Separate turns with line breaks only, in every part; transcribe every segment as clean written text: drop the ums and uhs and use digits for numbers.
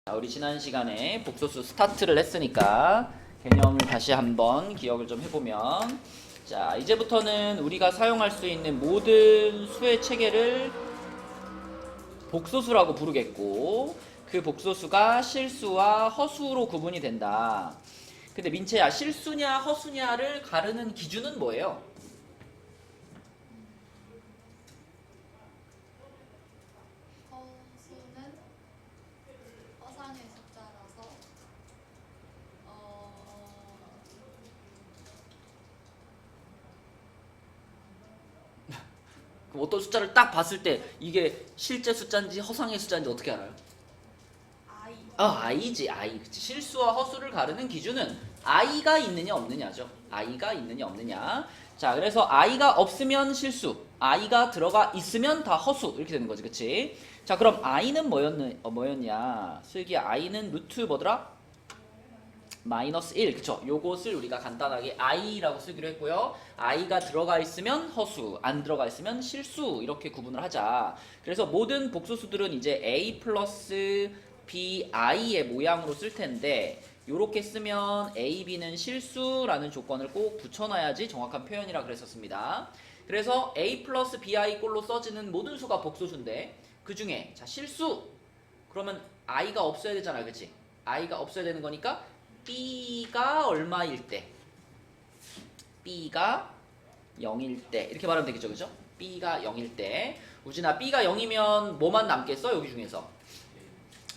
자, 우리 지난 시간에 복소수 스타트를 했으니까 개념을 다시 한번 기억을 좀 해보면, 자, 이제부터는 우리가 사용할 수 있는 모든 수의 체계를 복소수라고 부르겠고, 그 복소수가 실수와 허수로 구분이 된다. 근데 민채야, 실수냐 허수냐를 가르는 기준은 뭐예요?
허수는 허상의 숫자라서
그럼 어떤 숫자를 딱 봤을 때 이게 실제 숫자인지 허상의 숫자인지 어떻게 알아요? i지, i. 그치. 실수와 허수를 가르는 기준은 i가 있느냐 없느냐죠. i가 있느냐 없느냐. 자, 그래서 i가 없으면 실수, i가 들어가 있으면 다 허수 이렇게 되는 거지, 그치? 자, 그럼 i는 뭐였냐? 슬기 i는 루트 뭐더라? 마이너스 1, 그쵸? 요것을 우리가 간단하게 i라고 쓰기로 했고요. i가 들어가 있으면 허수, 안 들어가 있으면 실수 이렇게 구분을 하자. 그래서 모든 복소수들은 이제 a 플러스 bi의 모양으로 쓸 텐데, 요렇게 쓰면 a, b는 실수라는 조건을 꼭 붙여놔야지 정확한 표현이라 그랬었습니다. 그래서 a 플러스 bi 꼴로 써지는 모든 수가 복소수인데, 그 중에 자 실수 그러면 i가 없어야 되잖아, 그치? i가 없어야 되는 거니까 b가 얼마일 때, b가 0일 때 이렇게 말하면 되겠죠, 그죠? b가 0일 때. 우진아, b가 0이면 뭐만 남겠어? 여기 중에서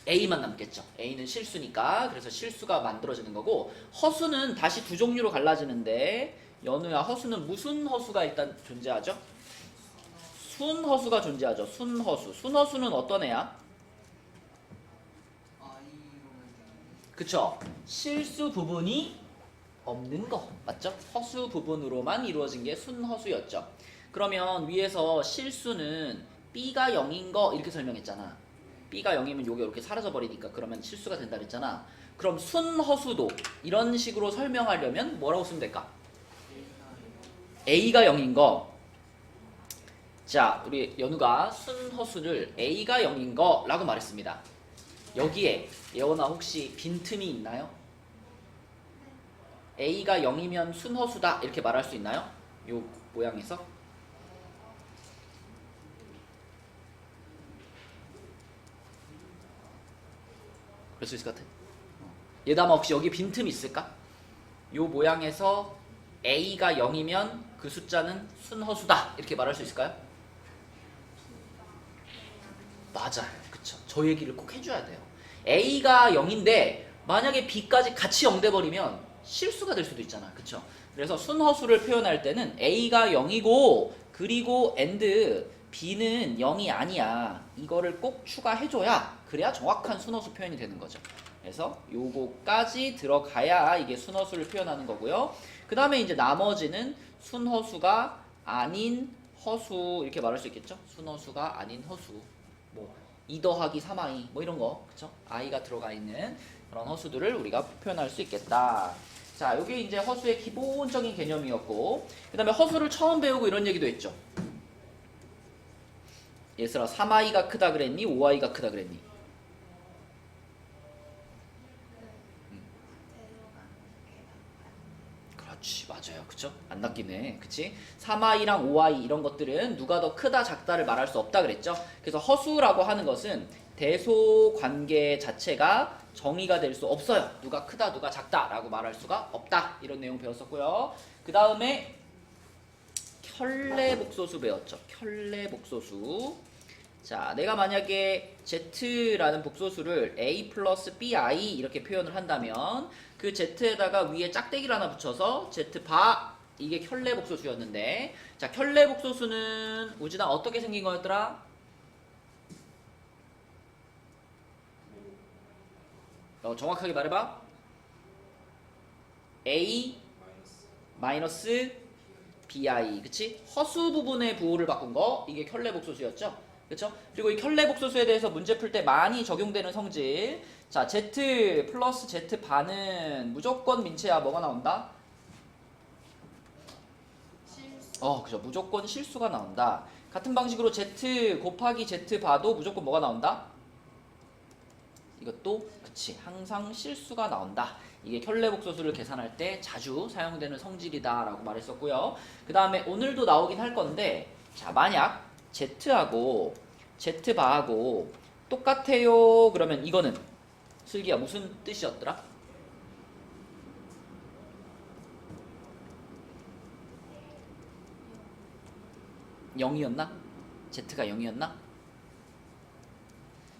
a만 남겠죠. a는 실수니까. 그래서 실수가 만들어지는 거고, 허수는 다시 두 종류로 갈라지는데, 연우야, 허수는 무슨 허수가 일단 존재하죠? 순허수가 존재하죠. 순허수. 순허수는 어떤 애야? 그쵸? 실수 부분이 없는 거 맞죠? 허수 부분으로만 이루어진 게 순허수였죠. 그러면 위에서 실수는 b가 0인 거 이렇게 설명했잖아. b가 0이면 요게 이렇게 사라져 버리니까 그러면 실수가 된다 그랬잖아. 그럼 순허수도 이런 식으로 설명하려면 뭐라고 쓰면 될까? a가 0인 거. 자, 우리 연우가 순허수를 a가 0인 거 라고 말했습니다. 여기에 예원아 혹시 빈틈이 있나요? a가 0이면 순허수다 이렇게 말할 수 있나요? 요 모양에서? 그럴 수 있을 것 같아. 얘담아 혹시 여기 빈틈이 있을까? 요 모양에서 a가 0이면 그 숫자는 순허수다 이렇게 말할 수 있을까요? 맞아요. 그쵸. 저 얘기를 꼭 해줘야 돼요. a가 0인데 만약에 b까지 같이 0 돼버리면 실수가 될 수도 있잖아. 그쵸? 그래서 순허수를 표현할 때는 a가 0이고 그리고 and b는 0이 아니야. 이거를 꼭 추가해줘야 그래야 정확한 순허수 표현이 되는 거죠. 그래서 요거까지 들어가야 이게 순허수를 표현하는 거고요. 그 다음에 이제 나머지는 순허수가 아닌 허수 이렇게 말할 수 있겠죠? 순허수가 아닌 허수. 뭐 2 더하기 3i 뭐 이런 거, 그쵸? i가 들어가 있는 그런 허수들을 우리가 표현할 수 있겠다. 자, 요게 이제 허수의 기본적인 개념이었고, 그 다음에 허수를 처음 배우고 이런 얘기도 했죠. 얘들아, 3i가 크다 그랬니? 5i가 크다 그랬니? 그렇지, 맞아요. 그쵸? 안 낚이네. 그치? 3i랑 5i 이런 것들은 누가 더 크다 작다를 말할 수 없다 그랬죠? 그래서 허수라고 하는 것은 대소 관계 자체가 정의가 될 수 없어요. 누가 크다 누가 작다 라고 말할 수가 없다. 이런 내용 배웠었고요. 그 다음에 켤레복소수 배웠죠. 켤레복소수. 자, 내가 만약에 z라는 복소수를 a 플러스 bi 이렇게 표현을 한다면 그 z에다가 위에 짝대기를 하나 붙여서 z바, 이게 켤레복소수였는데, 자, 켤레복소수는 우진아 어떻게 생긴 거였더라? 정확하게 말해봐. a 마이너스 bi, 그치? 허수 부분의 부호를 바꾼 거, 이게 켤레복소수였죠? 그쵸? 그리고 이 켤레복소수에 대해서 문제 풀 때 많이 적용되는 성질. 자, z 플러스 z 바는 무조건 민채야 뭐가 나온다?
실수.
그죠. 무조건 실수가 나온다. 같은 방식으로 z 곱하기 z 바도 무조건 뭐가 나온다? 이것도 그치 항상 실수가 나온다. 이게 켤레복소수를 계산할 때 자주 사용되는 성질이다라고 말했었고요. 그 다음에 오늘도 나오긴 할 건데 자 만약 Z하고 Z바하고 똑같아요 그러면 이거는 슬기야 무슨 뜻이었더라? 0이었나? Z가 0이었나?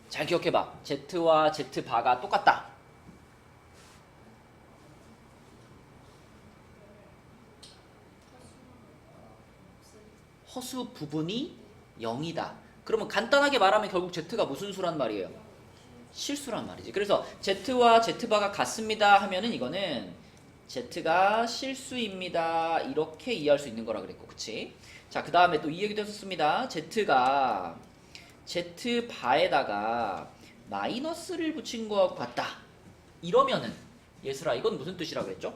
잘 기억해봐. Z와 Z바가 똑같다. 허수 부분이 0이다. 그러면 간단하게 말하면 결국 Z가 무슨 수란 말이에요? 실수란 말이지. 그래서 Z와 Z바가 같습니다 하면은 이거는 Z가 실수입니다. 이렇게 이해할 수 있는 거라 그랬고, 그치? 자, 그 다음에 또 이 얘기도 했었습니다. Z가 Z바에다가 마이너스를 붙인 거하고 같다. 이러면은 예슬아 이건 무슨 뜻이라 그랬죠?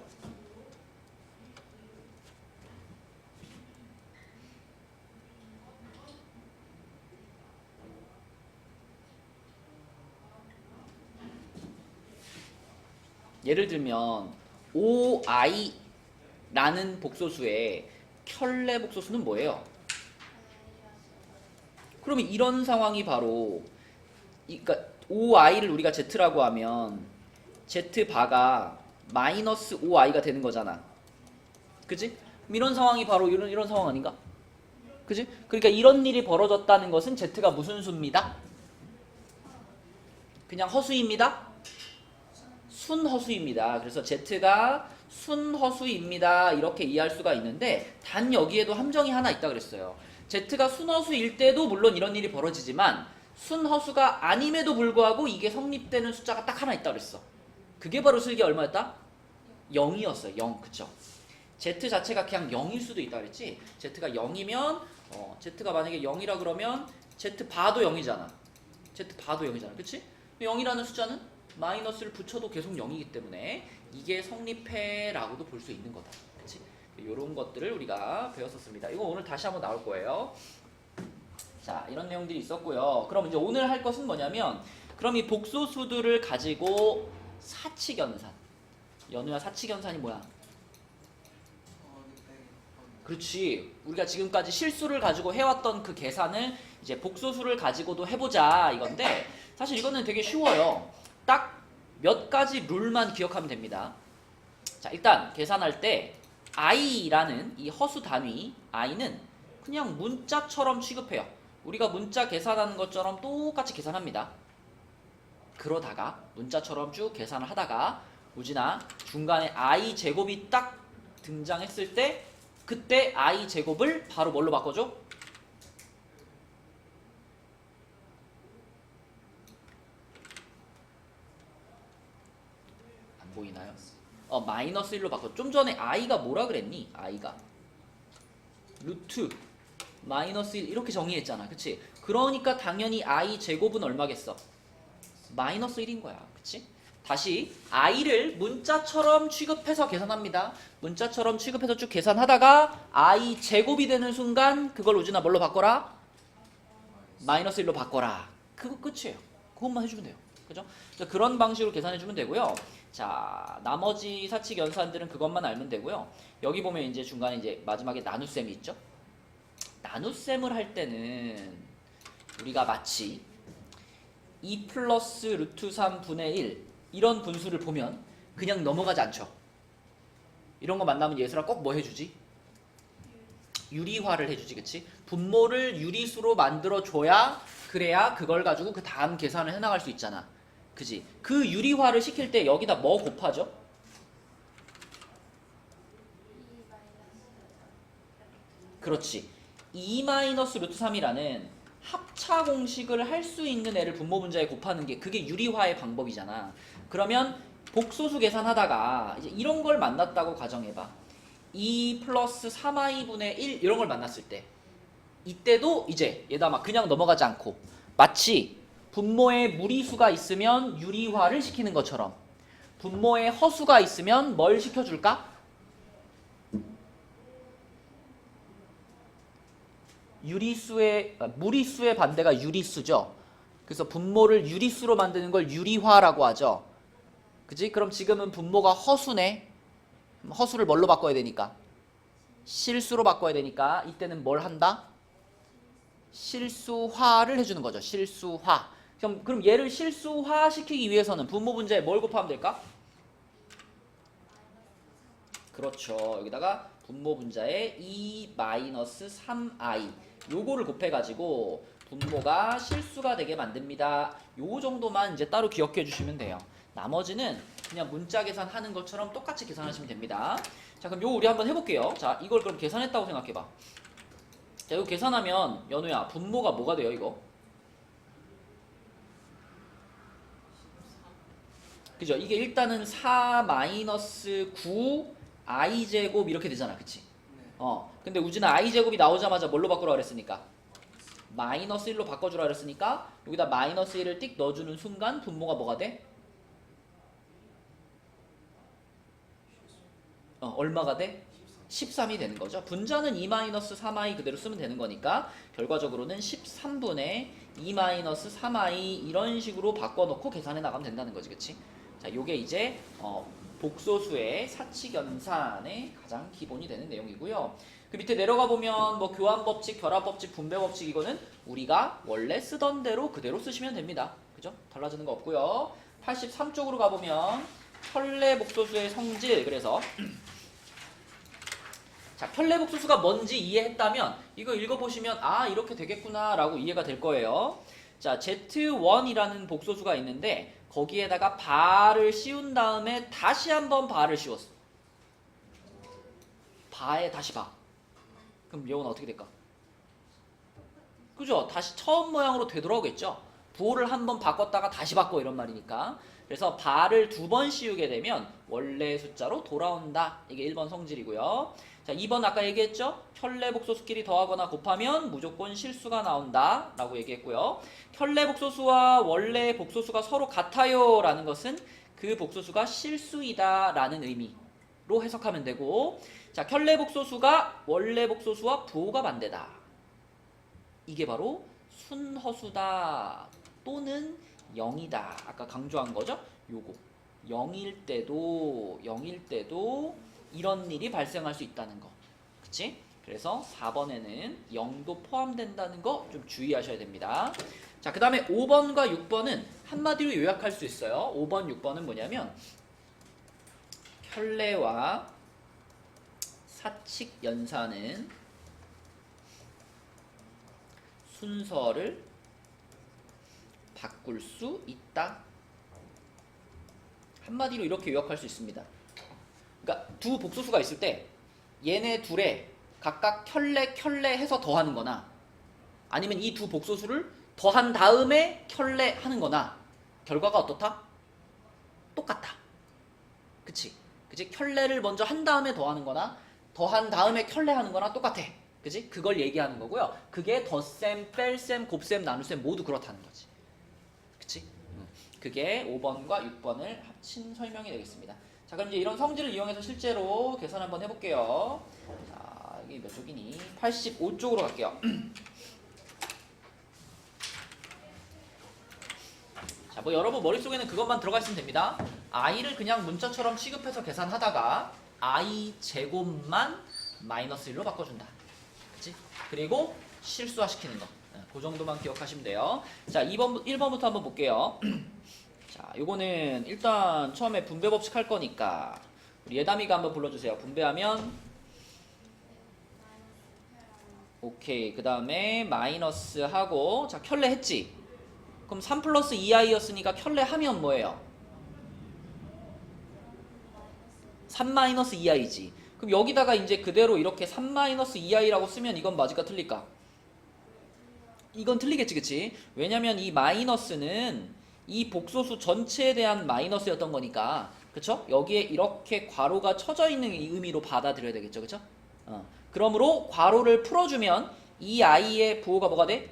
예를 들면 OI라는 복소수의 켤레 복소수는 뭐예요? 그러면 이런 상황이 바로 그러니까 OI를 우리가 Z라고 하면 Z바가 마이너스 OI가 되는 거잖아. 그치? 이런 상황이 바로 이런 상황 아닌가? 그치? 그러니까 이런 일이 벌어졌다는 것은 Z가 무슨 수입니다? 그냥 허수입니다? 순허수입니다. 그래서 Z가 순허수입니다. 이렇게 이해할 수가 있는데 단 여기에도 함정이 하나 있다 그랬어요. Z가 순허수일 때도 물론 이런 일이 벌어지지만 순허수가 아님에도 불구하고 이게 성립되는 숫자가 딱 하나 있다 그랬어. 그게 바로 슬기 얼마였다? 0이었어요. 0. 그쵸? Z 자체가 그냥 0일 수도 있다 그랬지. Z가 0이면 Z가 만약에 0이라 그러면 Z바도 0이잖아. Z바도 0이잖아. 그치? 0이라는 숫자는 마이너스를 붙여도 계속 0이기 때문에 이게 성립해 라고도 볼 수 있는 거다. 그치? 이런 것들을 우리가 배웠었습니다. 이거 오늘 다시 한번 나올 거예요. 자, 이런 내용들이 있었고요. 그럼 이제 오늘 할 것은 뭐냐면 그럼 이 복소수들을 가지고 사칙연산. 연우야, 사칙연산이 뭐야? 그렇지. 우리가 지금까지 실수를 가지고 해왔던 그 계산을 이제 복소수를 가지고도 해보자 이건데 사실 이거는 되게 쉬워요. 딱 몇 가지 룰만 기억하면 됩니다. 자, 일단 계산할 때 i라는 이 허수 단위 i는 그냥 문자처럼 취급해요. 우리가 문자 계산하는 것처럼 똑같이 계산합니다. 그러다가 문자처럼 쭉 계산을 하다가 우진아 중간에 i 제곱이 딱 등장했을 때 그때 i 제곱을 바로 뭘로 바꿔줘? 안 보이나요? 마이너스 1로 바꿔. 좀 전에 i가 뭐라 그랬니? i가 루트 마이너스 1 이렇게 정의했잖아. 그치? 그러니까 당연히 i 제곱은 얼마겠어? 마이너스 1인 거야. 그치? 다시 i를 문자처럼 취급해서 계산합니다. 문자처럼 취급해서 쭉 계산하다가 i 제곱이 되는 순간 그걸 우진아 뭘로 바꿔라? 마이너스 1로 바꿔라. 그거 끝이에요. 그것만 해주면 돼요. 그죠? 그런 방식으로 계산해주면 되고요. 자, 나머지 사칙 연산들은 그것만 알면 되고요. 여기 보면 이제 중간에 이제 마지막에 나눗셈이 있죠? 나눗셈을 할 때는 우리가 마치 2 플러스 루트 3분의 1 이런 분수를 보면 그냥 넘어가지 않죠. 이런 거 만나면 예슬아 꼭 뭐 해주지? 유리화를 해주지. 그치? 분모를 유리수로 만들어줘야 그래야 그걸 가지고 그 다음 계산을 해나갈 수 있잖아. 그지? 그 유리화를 시킬 때 여기다 뭐 곱하죠? 그렇지. 2 마이너스 루트 3이라는 합차 공식을 할 수 있는 애를 분모 분자에 곱하는 게 그게 유리화의 방법이잖아. 그러면 복소수 계산하다가 이제 이런 걸 만났다고 가정해봐. 2 플러스 3i분의 1 이런 걸 만났을 때 이때도 이제 얘다 막 그냥 넘어가지 않고 마치 분모에 무리수가 있으면 유리화를 시키는 것처럼 분모에 허수가 있으면 뭘 시켜줄까? 무리수의 반대가 유리수죠. 그래서 분모를 유리수로 만드는 걸 유리화라고 하죠. 그치? 그럼 지금은 분모가 허수네. 허수를 뭘로 바꿔야 되니까? 실수로 바꿔야 되니까 이때는 뭘 한다? 실수화를 해주는 거죠. 실수화. 그럼 얘를 실수화 시키기 위해서는 분모 분자에 뭘 곱하면 될까? 그렇죠. 여기다가 분모 분자에 2-3i 요거를 곱해가지고 분모가 실수가 되게 만듭니다. 요 정도만 이제 따로 기억해 주시면 돼요. 나머지는 그냥 문자 계산하는 것처럼 똑같이 계산하시면 됩니다. 자, 그럼 요 우리 한번 해볼게요. 자, 이걸 그럼 계산했다고 생각해봐. 자, 이거 계산하면 연우야 분모가 뭐가 돼요 이거? 그죠? 이게 일단은 4-9 i제곱 이렇게 되잖아. 그치? 근데 우진아 i제곱이 나오자마자 뭘로 바꾸라 그랬으니까? 마이너스 1로 바꿔주라 그랬으니까 여기다 마이너스 1을 띡 넣어주는 순간 분모가 뭐가 돼? 얼마가 돼? 13이 되는 거죠. 분자는 2-3i 그대로 쓰면 되는 거니까 결과적으로는 13분의 2-3i 이런 식으로 바꿔놓고 계산해 나가면 된다는 거지. 그치? 자, 요게 이제 복소수의 사칙연산의 가장 기본이 되는 내용이고요. 그 밑에 내려가 보면 뭐 교환법칙, 결합법칙, 분배법칙 이거는 우리가 원래 쓰던 대로 그대로 쓰시면 됩니다. 그죠? 달라지는 거 없고요. 83쪽으로 가보면 편례복소수의 성질. 그래서 자, 편례복소수가 뭔지 이해했다면 이거 읽어보시면 아 이렇게 되겠구나 라고 이해가 될 거예요. 자, Z1이라는 복소수가 있는데 거기에다가 바를 씌운 다음에 다시 한번 바를 씌웠어. 바에 다시 바. 그럼 이건 어떻게 될까? 그죠? 다시 처음 모양으로 되돌아오겠죠? 부호를 한번 바꿨다가 다시 바꿔 이런 말이니까. 그래서 바를 2번 씌우게 되면 원래 숫자로 돌아온다. 이게 1번 성질이고요. 자, 2번 아까 얘기했죠? 편례복소수끼리 더하거나 곱하면 무조건 실수가 나온다 라고 얘기했고요. 편례복소수와 원래 복소수가 서로 같아요 라는 것은 그 복소수가 실수이다 라는 의미로 해석하면 되고, 자, 편례복소수가 원래 복소수와 부호가 반대다. 이게 바로 순허수다 또는 0이다. 아까 강조한 거죠? 요거 0일 때도 이런 일이 발생할 수 있다는 거. 그치? 그래서 4번에는 0도 포함된다는 거 좀 주의하셔야 됩니다. 자, 그 다음에 5번과 6번은 한마디로 요약할 수 있어요. 5번, 6번은 뭐냐면 편례와 사칙 연산은 순서를 바꿀 수 있다. 한마디로 이렇게 요약할 수 있습니다. 그러니까 두 복소수가 있을 때 얘네 둘에 각각 켤레 해서 더하는 거나 아니면 이 두 복소수를 더한 다음에 켤레 하는 거나 결과가 어떻다? 똑같다. 그치? 켤레를 먼저 한 다음에 더하는 거나 더한 다음에 켤레 하는 거나 똑같아. 그치? 그걸 얘기하는 거고요. 그게 덧셈, 뺄셈, 곱셈, 나눗셈 모두 그렇다는 거지. 그치? 그게 5번과 6번을 합친 설명이 되겠습니다. 자, 그럼 이제 이런 성질을 이용해서 실제로 계산 한번 해볼게요. 자, 이게 몇 쪽이니? 85쪽으로 갈게요. 자, 뭐 여러분 머릿속에는 그것만 들어가 있으면 됩니다. i를 그냥 문자처럼 취급해서 계산하다가 i 제곱만 마이너스 1로 바꿔준다. 그치? 그리고 실수화 시키는 거. 그 정도만 기억하시면 돼요. 자, 1번부터 한번 볼게요. 자, 요거는 일단 처음에 분배 법칙 할 거니까 우리 예담이가 한번 불러주세요. 분배하면 오케이. 그 다음에 마이너스 하고 자, 켤레 했지? 그럼 3 플러스 2i였으니까 켤레 하면 뭐예요? 3 마이너스 2i지. 그럼 여기다가 이제 그대로 이렇게 3 마이너스 2i라고 쓰면 이건 맞을까 틀릴까? 이건 틀리겠지, 그치? 왜냐면 이 마이너스는 이 복소수 전체에 대한 마이너스였던 거니까, 그쵸? 여기에 이렇게 괄호가 쳐져 있는 이 의미로 받아들여야 되겠죠, 그쵸? 그러므로 괄호를 풀어주면 이 i의 부호가 뭐가 돼?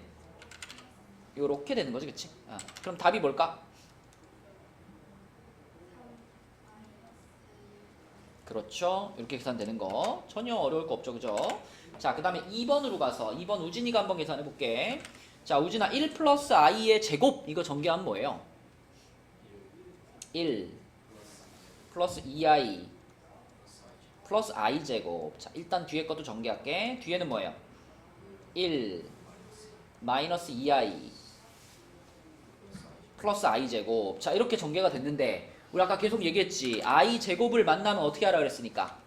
요렇게 되는 거지, 그치? 그럼 답이 뭘까? 그렇죠. 이렇게 계산되는 거 전혀 어려울 거 없죠, 그죠? 자, 그 다음에 2번으로 가서 2번 우진이가 한번 계산해 볼게. 자, 우진아 1 플러스 i의 제곱 이거 전개하면 뭐예요? 1 플러스 2i 플러스 i 제곱. 자, 일단 뒤에 것도 전개할게. 뒤에는 뭐예요? 1 마이너스 2i 플러스 i 제곱. 자, 이렇게 전개가 됐는데 우리 아까 계속 얘기했지. i 제곱을 만나면 어떻게 하라 그랬으니까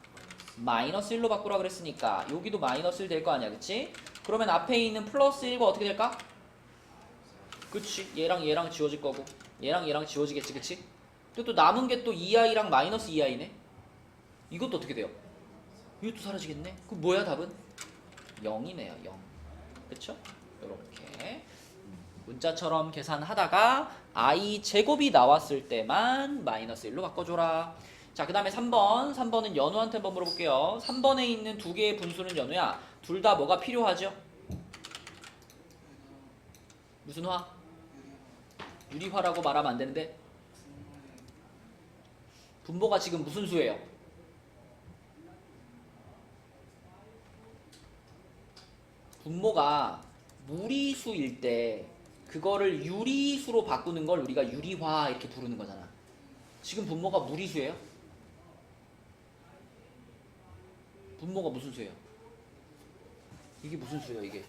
마이너스 1로 바꾸라 그랬으니까 여기도 마이너스 1 될 거 아니야, 그치? 그러면 앞에 있는 플러스 1과 어떻게 될까? 그치, 얘랑 얘랑 지워질 거고 얘랑 얘랑 지워지겠지, 그치? 근데 또 남은 게 또 2i랑 마이너스 2i네. 이것도 어떻게 돼요? 이것도 사라지겠네. 그럼 뭐야 답은? 0이네요. 0. 그쵸? 요렇게 문자처럼 계산하다가 i 제곱이 나왔을 때만 마이너스 1로 바꿔줘라. 자, 그 다음에 3번. 3번은 연우한테 한번 물어볼게요. 3번에 있는 두 개의 분수는 연우야. 둘 다 뭐가 필요하죠? 무슨 화? 유리화라고 말하면 안 되는데 분모가 지금 무슨 수예요? 분모가 무리수일 때 그거를 유리수로 바꾸는 걸 우리가 유리화 이렇게 부르는 거잖아. 지금 분모가 무리수예요? 분모가 무슨 수예요? 이게 무슨 수예요, 이게?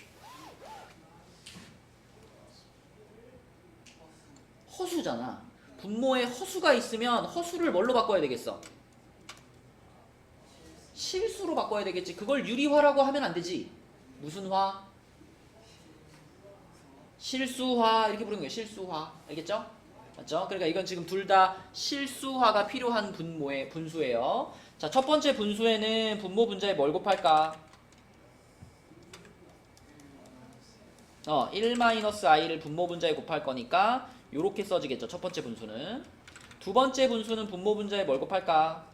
허수잖아. 분모에 허수가 있으면 허수를 뭘로 바꿔야 되겠어? 실수로 바꿔야 되겠지. 그걸 유리화라고 하면 안 되지. 무슨 화? 실수화 이렇게 부르는 거예요. 실수화. 알겠죠? 맞죠? 그러니까 이건 지금 둘 다 실수화가 필요한 분모의 분수예요. 자, 첫 번째 분수에는 분모 분자에 뭘 곱할까? 1-i를 분모 분자에 곱할 거니까 요렇게 써지겠죠. 첫 번째 분수는. 두 번째 분수는 분모 분자에 뭘 곱할까?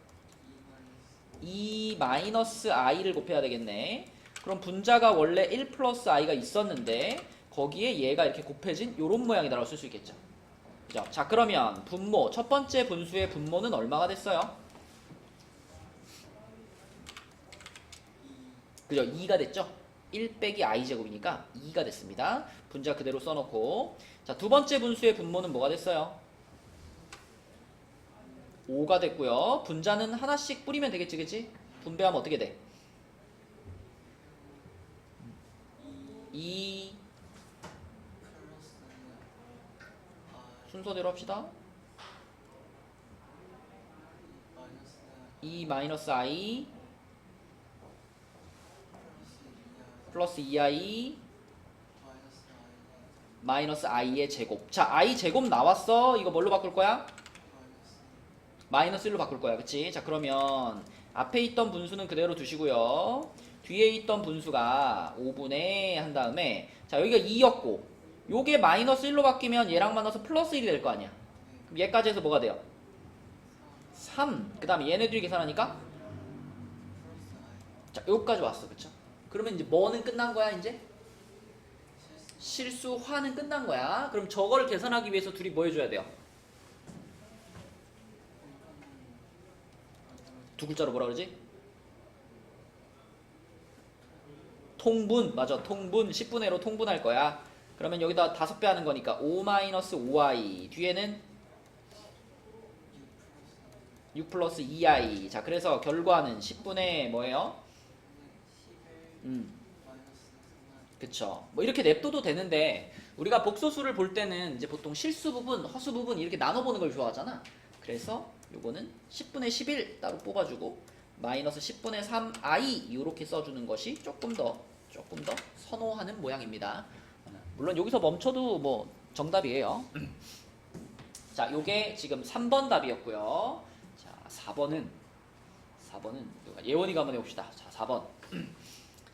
2-i를 곱해야 되겠네. 그럼 분자가 원래 1 플러스 i가 있었는데 거기에 얘가 이렇게 곱해진 요런 모양이다라고 쓸 수 있겠죠. 그죠? 자, 그러면 분모, 첫 번째 분수의 분모는 얼마가 됐어요? 그죠? 2가 됐죠? 1 빼기 i 제곱이니까 2가 됐습니다. 분자 그대로 써놓고. 자, 두 번째 분수의 분모는 뭐가 됐어요? 5가 됐고요. 분자는 하나씩 뿌리면 되겠지, 그치? 분배하면 어떻게 돼? 2 순서대로 합시다. 2 마이너스 i 플러스 2i 마이너스 i의 제곱. 자, i 제곱 나왔어. 이거 뭘로 바꿀 거야? 마이너스 1로 바꿀 거야. 그치? 자, 그러면 앞에 있던 분수는 그대로 두시고요. 뒤에 있던 분수가 5분의 한 다음에 자, 여기가 2였고 요게 마이너스 1로 바뀌면 얘랑 만나서 플러스 1이 될 거 아니야. 그럼 얘까지 해서 뭐가 돼요? 3. 그 다음에 얘네들이 계산하니까 자, 여기까지 왔어. 그쵸? 그러면 이제 뭐는 끝난 거야, 이제? 실수화는 끝난 거야. 그럼 저걸 계산하기 위해서 둘이 뭐 해줘야 돼요? 두 글자로 뭐라 그러지? 통분. 맞아, 통분. 10분의 1로 통분할 거야. 그러면 여기다 5배 하는 거니까 5-5i 뒤에는 6 플러스 2i. 자, 그래서 결과는 10분의 뭐예요? 그쵸. 뭐 이렇게 냅둬도 되는데 우리가 복소수를 볼 때는 이제 보통 실수 부분, 허수 부분 이렇게 나눠보는 걸 좋아하잖아. 그래서 요거는 10분의 11 따로 뽑아주고 마이너스 10분의 3i 이렇게 써주는 것이 조금 더 선호하는 모양입니다. 물론 여기서 멈춰도 뭐 정답이에요. 자, 요게 지금 3번 답이었고요. 자, 4번은 예원이가 한번 해봅시다. 자, 4번.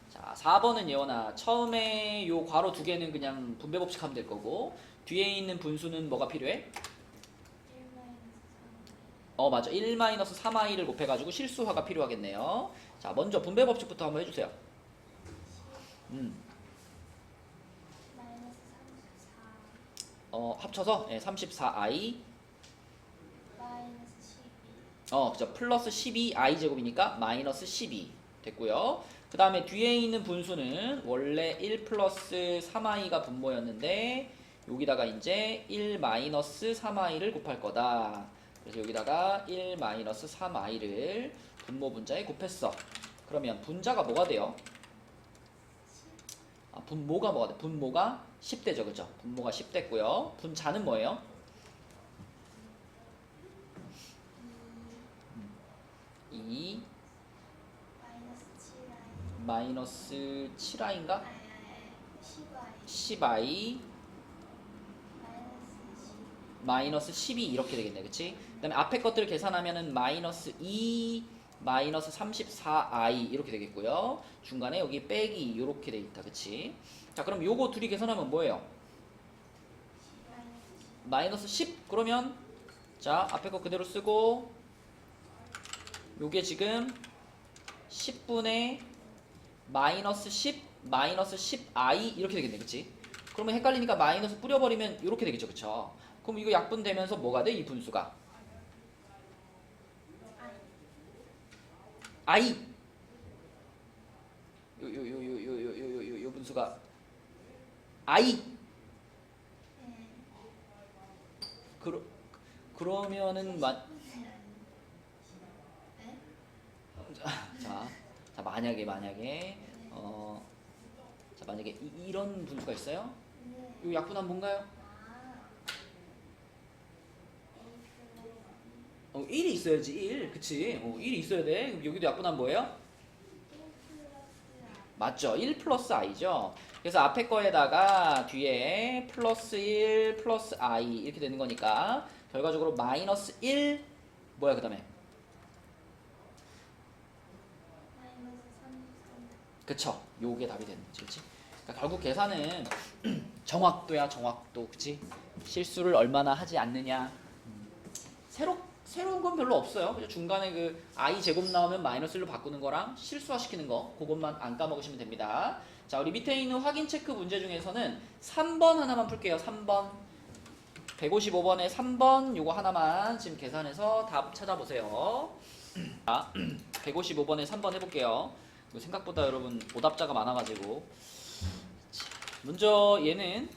자, 4번은 예원아, 처음에 요 괄호 두 개는 그냥 분배 법칙 하면 될 거고 뒤에 있는 분수는 뭐가 필요해?
1-3.
맞아. 1-3i를 곱해가지고 실수화가 필요하겠네요. 자, 먼저 분배 법칙부터 한번 해주세요.
마이너스 34.
합쳐서 34i
마이너스 12.
그죠. 플러스 12i 제곱이니까 마이너스 12 됐고요. 그 다음에 뒤에 있는 분수는 원래 1 플러스 3i가 분모였는데 여기다가 이제 1 마이너스 3i를 곱할 거다. 그래서 여기다가 1 마이너스 3i를 분모 분자에 곱했어. 그러면 분자가 뭐가 돼요? 분모가 뭐가 돼? 분모가 10대죠, 그죠? 분모가 10 됐고요. 분자는 뭐예요? 2 마이너스 7i인가? 10i 마이너스 12 이렇게 되겠네, 그치? 그 다음에 앞에 것들을 계산하면은 마이너스 2 마이너스 34i 이렇게 되겠고요. 중간에 여기 빼기 이렇게 돼 있다, 그치? 자, 그럼 요거 둘이 계산하면 뭐예요? 마이너스 10. 그러면 자, 앞에 거 그대로 쓰고 요게 지금 10분의 마이너스 10 마이너스 10i 이렇게 되겠네, 그치? 그러면 헷갈리니까 마이너스 뿌려버리면 이렇게 되겠죠, 그쵸? 그럼 이거 약분되면서 뭐가 돼? 이 분수가 i 요 분수가 i 그러면은 자 만약에 자 만약에 이런 분수가 있어요? 요 약분하면 뭔가요? 1이 있어야지 1 그치? 1이 있어야 돼. 그럼 여기도 약분하면 뭐예요? 맞죠? 1 플러스 i죠. 그래서 앞에 거에다가 뒤에 플러스 1 플러스 i 이렇게 되는 거니까 결과적으로 마이너스 1 뭐야 그 다음에 그쵸? 요게 답이 되는 거지, 그치? 그러니까 결국 계산은 정확도야, 정확도, 그치? 실수를 얼마나 하지 않느냐. 새로운 건 별로 없어요. 그죠? 중간에 그 i 제곱 나오면 마이너스 1로 바꾸는 거랑 실수화 시키는 거, 그것만 안 까먹으시면 됩니다. 자, 우리 밑에 있는 확인 체크 문제 중에서는 3번 하나만 풀게요. 3번. 155번에 3번 요거 하나만 지금 계산해서 답 찾아보세요. 자, 155번에 3번 해볼게요. 생각보다 여러분 오답자가 많아가지고 먼저 얘는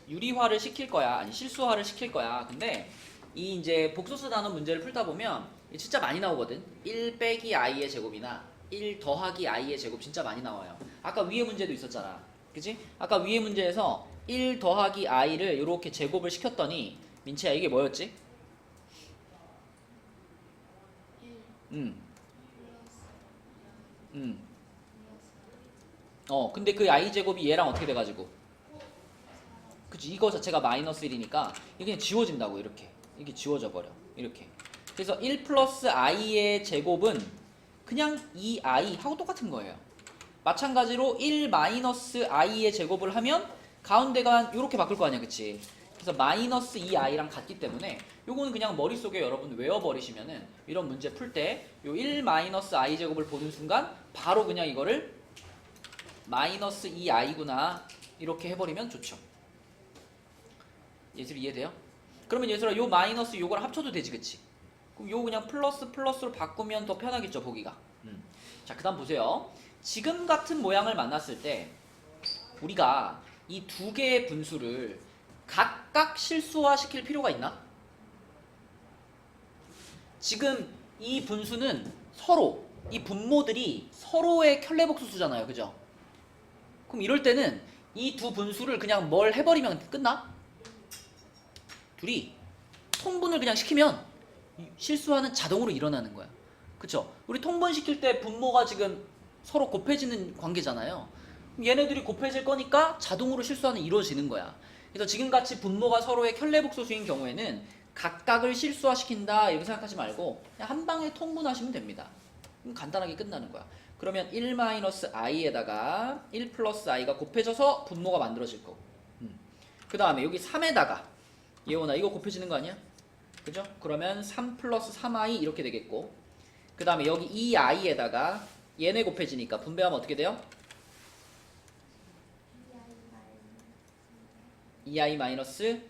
유리화를 시킬 거야, 아니 실수화를 시킬 거야. 근데 이 이제 복소수 단원 문제를 풀다 보면 진짜 많이 나오거든. 1 빼기 i의 제곱이나 1 더하기 i의 제곱 진짜 많이 나와요. 아까 위에 문제도 있었잖아, 그치? 아까 위에 문제에서 1 더하기 i를 이렇게 제곱을 시켰더니 민채야 이게 뭐였지? 근데 그 i 제곱이 얘랑 어떻게 돼가지고 그치? 이거 자체가 마이너스 1이니까 이게 그냥 지워진다고. 이렇게 지워져 버려 이렇게. 그래서 1 플러스 i의 제곱은 그냥 2i 하고 똑같은 거예요. 마찬가지로 1 마이너스 i의 제곱을 하면 가운데가 이렇게 바뀔 거 아니야, 그치? 그래서 마이너스 2i랑 같기 때문에 요거는 그냥 머릿속에 여러분 외워버리시면은 이런 문제 풀 때 요 1 마이너스 i 제곱을 보는 순간 바로 그냥 이거를 마이너스 2i구나 이렇게 해버리면 좋죠. 예술이 이해돼요? 그러면 예술아 요 마이너스 요거랑 합쳐도 되지, 그치? 그럼 요 그냥 플러스 플러스로 바꾸면 더 편하겠죠, 보기가. 자, 그 다음 보세요. 지금 같은 모양을 만났을 때 우리가 이 두 개의 분수를 각각 실수화 시킬 필요가 있나? 지금 이 분수는 서로, 이 분모들이 서로의 켤레복수수잖아요, 그죠? 그럼 이럴 때는 이 두 분수를 그냥 뭘 해버리면 끝나? 둘이 통분을 그냥 시키면 실수화는 자동으로 일어나는 거야, 그쵸? 우리 통분시킬 때 분모가 지금 서로 곱해지는 관계잖아요. 얘네들이 곱해질 거니까 자동으로 실수화는 이루어지는 거야. 그래서 지금같이 분모가 서로의 켤레복소수인 경우에는 각각을 실수화시킨다 이렇게 생각하지 말고 그냥 한 방에 통분하시면 됩니다. 그럼 간단하게 끝나는 거야. 그러면 1-i에다가 1 플러스 i가 곱해져서 분모가 만들어질 거고, 그 다음에 여기 3에다가 예원아 이거 곱해지는 거 아니야? 그죠? 그러면 3 플러스 3i 이렇게 되겠고, 그 다음에 여기 2i에다가 얘네 곱해지니까 분배하면 어떻게 돼요? 2i 마이너스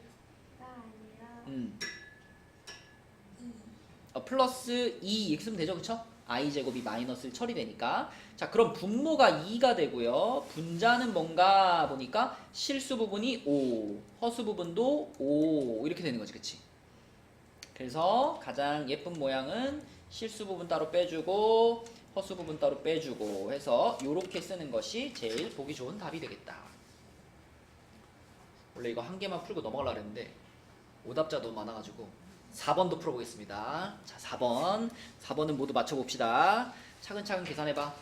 플러스 2 이렇게 쓰면 되죠, 그쵸? i제곱이 마이너스 1 처리되니까. 자, 그럼 분모가 2가 되고요. 분자는 뭔가 보니까 실수 부분이 5, 허수 부분도 5 이렇게 되는 거지, 그치? 그래서 가장 예쁜 모양은 실수 부분 따로 빼주고 허수 부분 따로 빼주고 해서 이렇게 쓰는 것이 제일 보기 좋은 답이 되겠다. 원래 이거 한 개만 풀고 넘어가려고 했는데 오답자도 많아가지고 4번도 풀어보겠습니다. 자, 4번은 모두 맞춰봅시다. 차근차근 계산해봐.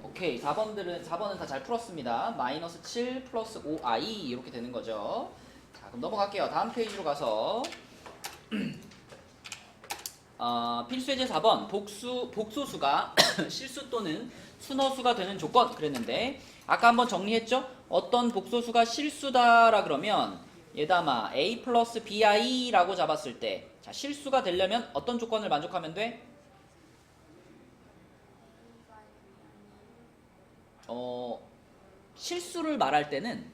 오케이, 4번은 다 잘 풀었습니다. 마이너스 7 플러스 5i 이렇게 되는 거죠. 자, 그럼 넘어갈게요. 다음 페이지로 가서 필수예제 4번 복소수가 실수 또는 순허수가 되는 조건 그랬는데 아까 한번 정리했죠? 어떤 복소수가 실수다라 그러면 얘담아 a 플러스 bi라고 잡았을 때 자, 실수가 되려면 어떤 조건을 만족하면 돼? 실수를 말할 때는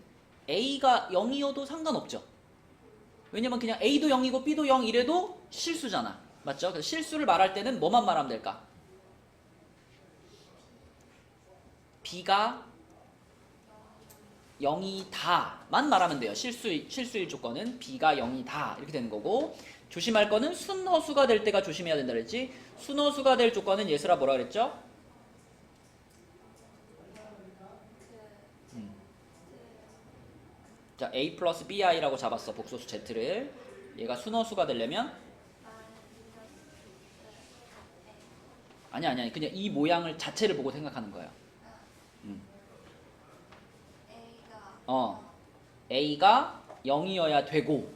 a가 0이어도 상관없죠. 왜냐면 그냥 a도 0이고 b도 0 이래도 실수잖아. 맞죠? 그래서 실수를 말할 때는 뭐만 말하면 될까? b가 0이다만 말하면 돼요. 실수일 조건은 b가 0이다 이렇게 되는 거고 조심할 거는 순허수가 될 때가 조심해야 된다 그랬지. 순허수가 될 조건은 예슬아 뭐라 그랬죠? 자, a 플러스 bi라고 잡았어. 복소수 z를. 얘가 순허수가 되려면 아니 그냥 이 모양을 자체를 보고 생각하는 거예요. a가 0이어야 되고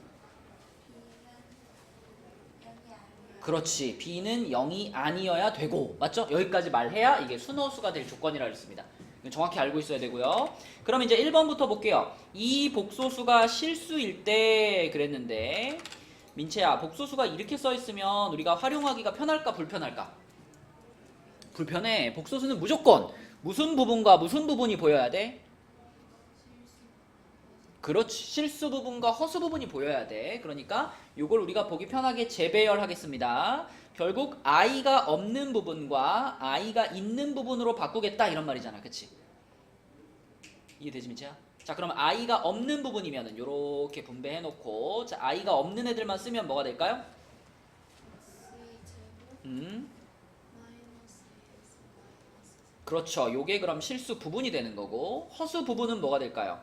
그렇지. b는 0이 아니어야 되고 맞죠? 여기까지 말해야 이게 순허수가 될 조건이라고 했습니다. 정확히 알고 있어야 되고요. 그럼 이제 1번부터 볼게요. 이 복소수가 실수일 때 그랬는데 민채야, 복소수가 이렇게 써있으면 우리가 활용하기가 편할까 불편할까? 불편해. 복소수는 무조건 무슨 부분과 무슨 부분이 보여야 돼? 그렇지. 실수 부분과 허수 부분이 보여야 돼. 그러니까 이걸 우리가 보기 편하게 재배열하겠습니다. 결국 i가 없는 부분과 i가 있는 부분으로 바꾸겠다 이런 말이잖아. 그치? 이해되지 민채야? 자, 그럼 i가 없는 부분이면은 요렇게 분배해 놓고 자, i가 없는 애들만 쓰면 뭐가 될까요? 그렇죠. 요게 그럼 실수 부분이 되는 거고 허수 부분은 뭐가 될까요?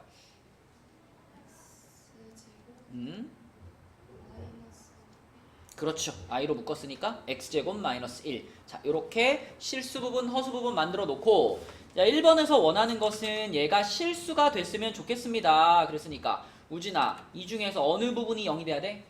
그렇죠. i로 묶었으니까 x제곱 마이너스 1. 자, 요렇게 실수 부분, 허수 부분 만들어 놓고 자, 1번에서 원하는 것은 얘가 실수가 됐으면 좋겠습니다. 그랬으니까 우진아, 이 중에서 어느 부분이 0이 돼야 돼?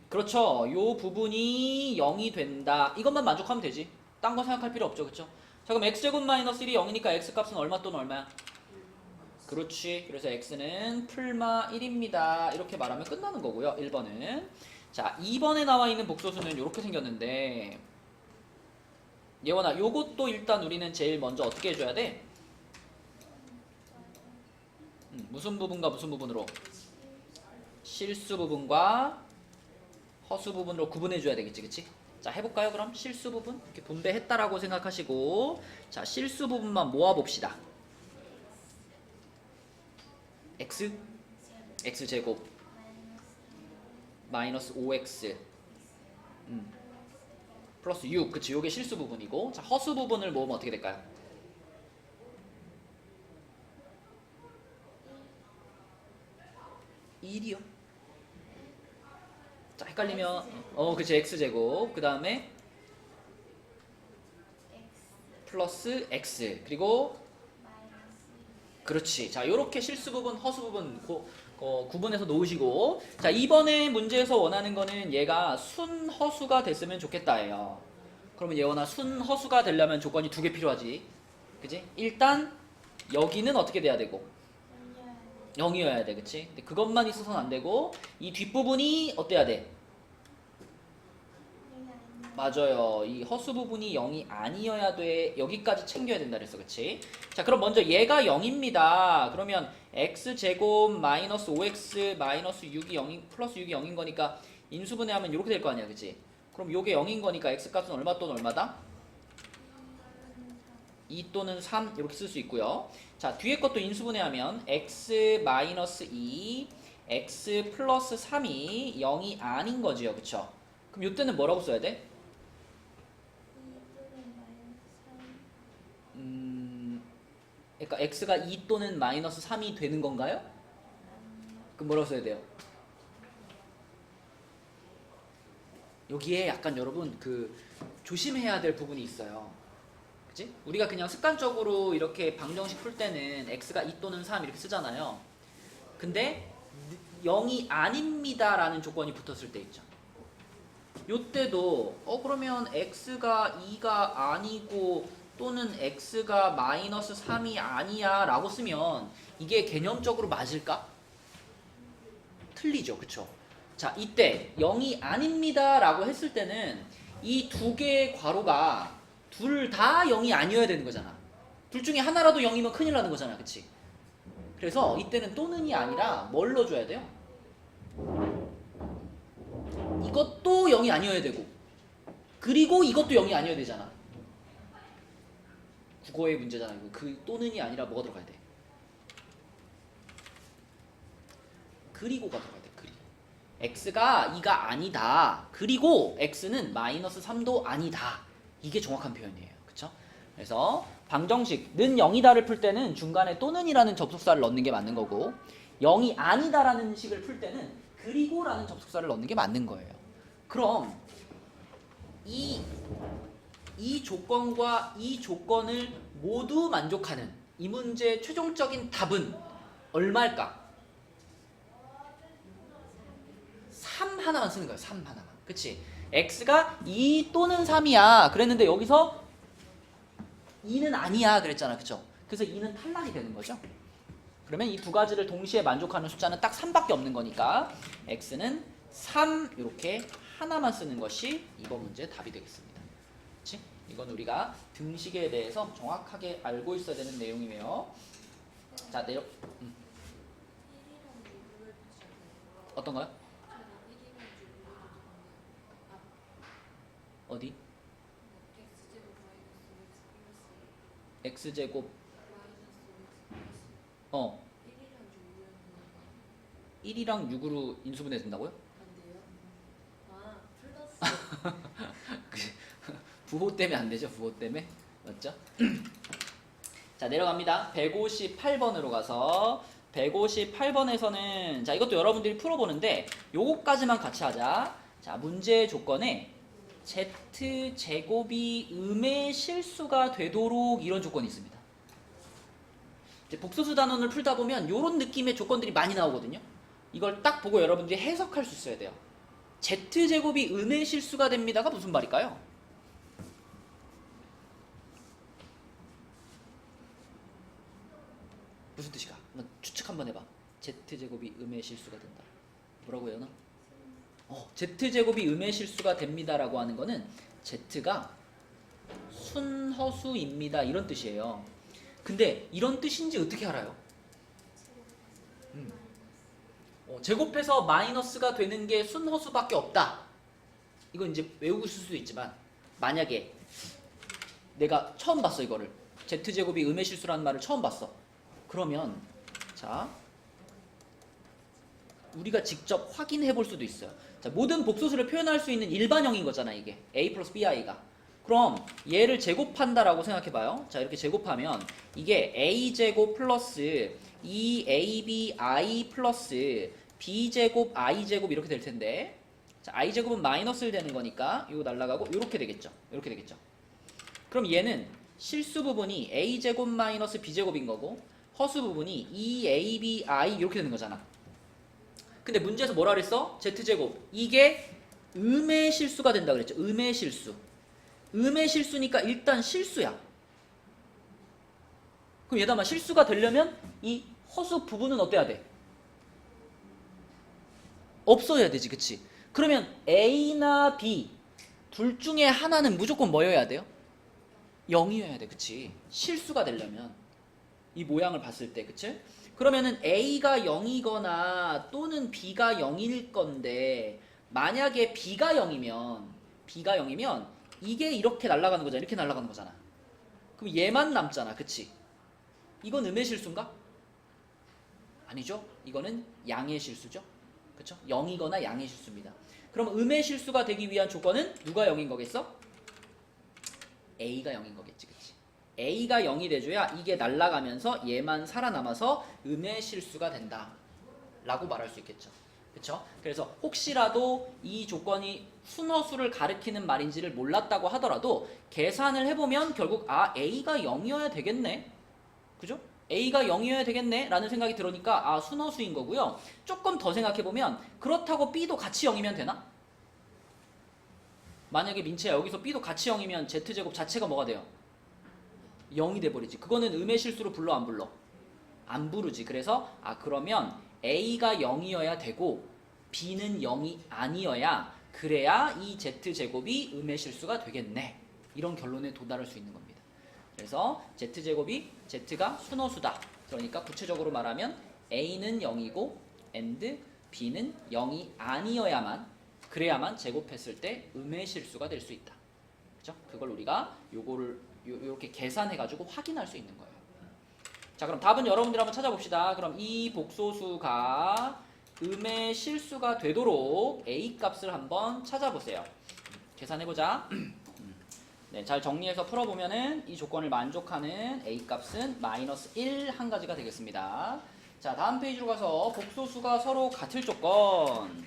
그렇죠. 요 부분이 0이 된다. 이것만 만족하면 되지. 딴 거 생각할 필요 없죠. 그렇죠? 자, 그럼 x제곱 마이너스 1이 0이니까 x값은 얼마 또는 얼마야? 그렇지. 그래서 x는 풀마 1입니다. 이렇게 말하면 끝나는 거고요. 1번은. 자, 2번에 나와 있는 복소수는 이렇게 생겼는데 예원아, 요것도 일단 우리는 제일 먼저 어떻게 해줘야 돼? 무슨 부분과 무슨 부분으로? 실수 부분과 허수 부분으로 구분해줘야 되겠지, 그치? 자, 해볼까요? 그럼 실수 부분 이렇게 분배했다라고 생각하시고 자, 실수 부분만 모아봅시다. x제곱 마이너스 5x 플러스 6 그치? 요게 실수 부분이고 자, 허수 부분을 모으면 어떻게 될까요? (1이요) 자, 헷갈리면 그치 x제곱 그 다음에 플러스 x 그리고 그렇지. 자, 요렇게 실수 부분, 허수 부분 구분해서 놓으시고 자, 이번에 문제에서 원하는 거는 얘가 순허수가 됐으면 좋겠다예요. 그러면 예원아, 순허수가 되려면 조건이 두 개 필요하지. 그치? 일단 여기는 어떻게 돼야 되고 0이어야 돼. 그치? 근데 그것만 있어서는 안 되고 이 뒷부분이 어때야 돼? 맞아요. 이 허수 부분이 0이 아니어야 돼. 여기까지 챙겨야 된다 그랬어. 그치? 자, 그럼 먼저 얘가 0입니다. 그러면 x제곱 마이너스 5x 마이너스 6이 0인 플러스 6이 0인 거니까 인수분해하면 이렇게 될 거 아니야, 그치? 그럼 요게 0인 거니까 x값은 얼마 또는 얼마다? 2 또는 3 이렇게 쓸 수 있고요. 자, 뒤에 것도 인수분해하면 x 마이너스 2, x 플러스 3이 0이 아닌 거지요, 그쵸? 그럼 이때는 뭐라고 써야 돼? 그러니까 x가 2 또는 마이너스 3이 되는 건가요? 그럼 뭐라고 써야 돼요? 여기에 약간 여러분 그 조심해야 될 부분이 있어요. 그치? 우리가 그냥 습관적으로 이렇게 방정식 풀 때는 x가 2 또는 3 이렇게 쓰잖아요. 근데 0이 아닙니다 라는 조건이 붙었을 때 있죠. 요때도 그러면 x가 2가 아니고 또는 x가 마이너스 3이 아니야 라고 쓰면 이게 개념적으로 맞을까? 틀리죠, 그쵸? 자, 이때 0이 아닙니다 라고 했을 때는 이 두 개의 괄호가 둘 다 0이 아니어야 되는 거잖아. 둘 중에 하나라도 0이면 큰일 나는 거잖아, 그치? 그래서 이때는 또는이 아니라 뭘 넣어줘야 돼요? 이것도 0이 아니어야 되고 그리고 이것도 0이 아니어야 되잖아. 국어의 문제잖아. 이거 그 또는이 아니라 뭐가 들어가야 돼? 그리고가 들어가야 돼. 그리고 x가 2가 아니다. 그리고 x는 마이너스 3도 아니다. 이게 정확한 표현이에요. 그쵸? 그래서 방정식 는 0이다를 풀 때는 중간에 또는이라는 접속사를 넣는 게 맞는 거고 0이 아니다라는 식을 풀 때는 그리고라는 접속사를 넣는 게 맞는 거예요. 그럼 이 조건과 이 조건을 모두 만족하는 이 문제의 최종적인 답은 얼마일까? 3 하나만 쓰는 거예요. 3 하나만. 그치? x가 2 또는 3이야. 그랬는데 여기서 2는 아니야. 그랬잖아. 그쵸? 그래서 2는 탈락이 되는 거죠. 그러면 이 두 가지를 동시에 만족하는 숫자는 딱 3밖에 없는 거니까 x는 3 이렇게 하나만 쓰는 것이 이번 문제의 답이 되겠습니다. 그치? 이건 우리가 등식에 대해서 정확하게 알고 있어야 되는 내용이에요. 자, 내려. 어떤가요? 어디? x제곱 1이랑 6으로 인수분해 된다고요? 부호 때문에 안 되죠. 부호 때문에. 맞죠? 자, 내려갑니다. 158번으로 가서 158번에서는 자, 이것도 여러분들이 풀어보는데 요거까지만 같이 하자. 자, 문제의 조건에 z제곱이 음의 실수가 되도록 이런 조건이 있습니다. 이제 복소수 단원을 풀다 보면 이런 느낌의 조건들이 많이 나오거든요. 이걸 딱 보고 여러분들이 해석할 수 있어야 돼요. z제곱이 음의 실수가 됩니다가 무슨 말일까요? 무슨 뜻일까? 한번 추측 한번 해봐. z제곱이 음의 실수가 된다. 뭐라고 해요, 너? z제곱이 음의 실수가 됩니다라고 하는 거는 z가 순허수입니다 이런 뜻이에요. 근데 이런 뜻인지 어떻게 알아요? 제곱해서 마이너스가 되는 게 순허수밖에 없다. 이건 이제 외우고 있을 수도 있지만 만약에 내가 처음 봤어 이거를 z제곱이 음의 실수라는 말을 처음 봤어. 그러면 자 우리가 직접 확인해 볼 수도 있어요. 자, 모든 복소수를 표현할 수 있는 일반형인 거잖아 이게 a 플러스 bi가. 그럼 얘를 제곱한다라고 생각해봐요. 자, 이렇게 제곱하면 이게 a제곱 플러스 2abi 플러스 b제곱 i제곱 이렇게 될 텐데 자, i제곱은 마이너스를 되는 거니까 이거 날라가고 이렇게 되겠죠. 이렇게 되겠죠. 그럼 얘는 실수 부분이 a제곱 마이너스 b제곱인 거고 허수 부분이 2abi 이렇게 되는 거잖아. 근데 문제에서 뭐라 그랬어? z제곱 이게 음의 실수가 된다 그랬죠. 음의 실수. 음의 실수니까 일단 실수야. 그럼 얘들아 실수가 되려면 이 허수 부분은 어때야 돼? 없어야 되지, 그치? 그러면 A나 B 둘 중에 하나는 무조건 뭐여야 돼요? 0이어야 돼, 그치? 실수가 되려면 이 모양을 봤을 때, 그치? 그러면은 A가 0이거나 또는 B가 0일 건데 만약에 B가 0이면 이게 이렇게 날아가는 거잖아. 이렇게 날아가는 거잖아. 그럼 얘만 남잖아. 그치? 이건 음의 실수인가? 아니죠. 이거는 양의 실수죠. 그쵸? 0이거나 양의 실수입니다. 그럼 음의 실수가 되기 위한 조건은 누가 0인 거겠어? A가 0인 거겠지. 그치? A가 0이 돼줘야 이게 날아가면서 얘만 살아남아서 음의 실수가 된다 라고 말할 수 있겠죠. 그쵸? 그래서 혹시라도 이 조건이 순허수를 가리키는 말인지를 몰랐다고 하더라도 계산을 해보면 결국 A가 0이어야 되겠네. 그죠? A가 0이어야 되겠네 라는 생각이 들으니까 순허수인 거고요. 조금 더 생각해보면 그렇다고 B도 같이 0이면 되나? 만약에 민채야 여기서 B도 같이 0이면 Z제곱 자체가 뭐가 돼요? 0이 돼버리지. 그거는 음의 실수로 불러 안 불러? 안 부르지. 그래서 그러면 A가 0이어야 되고 B는 0이 아니어야 그래야 이 Z제곱이 음의 실수가 되겠네. 이런 결론에 도달할 수 있는 겁니다. 그래서 Z제곱이 Z가 순허수다. 그러니까 구체적으로 말하면 A는 0이고 and B는 0이 아니어야만 그래야만 제곱했을 때 음의 실수가 될 수 있다. 그죠? 그걸 우리가 요거를 이렇게 계산해가지고 확인할 수 있는 거예요. 자, 그럼 답은 여러분들 한번 찾아봅시다. 그럼 이 복소수가 음의 실수가 되도록 A 값을 한번 찾아보세요. 계산해보자. 네, 잘 정리해서 풀어보면은 이 조건을 만족하는 A 값은 마이너스 1 한 가지가 되겠습니다. 자, 다음 페이지로 가서 복소수가 서로 같을 조건.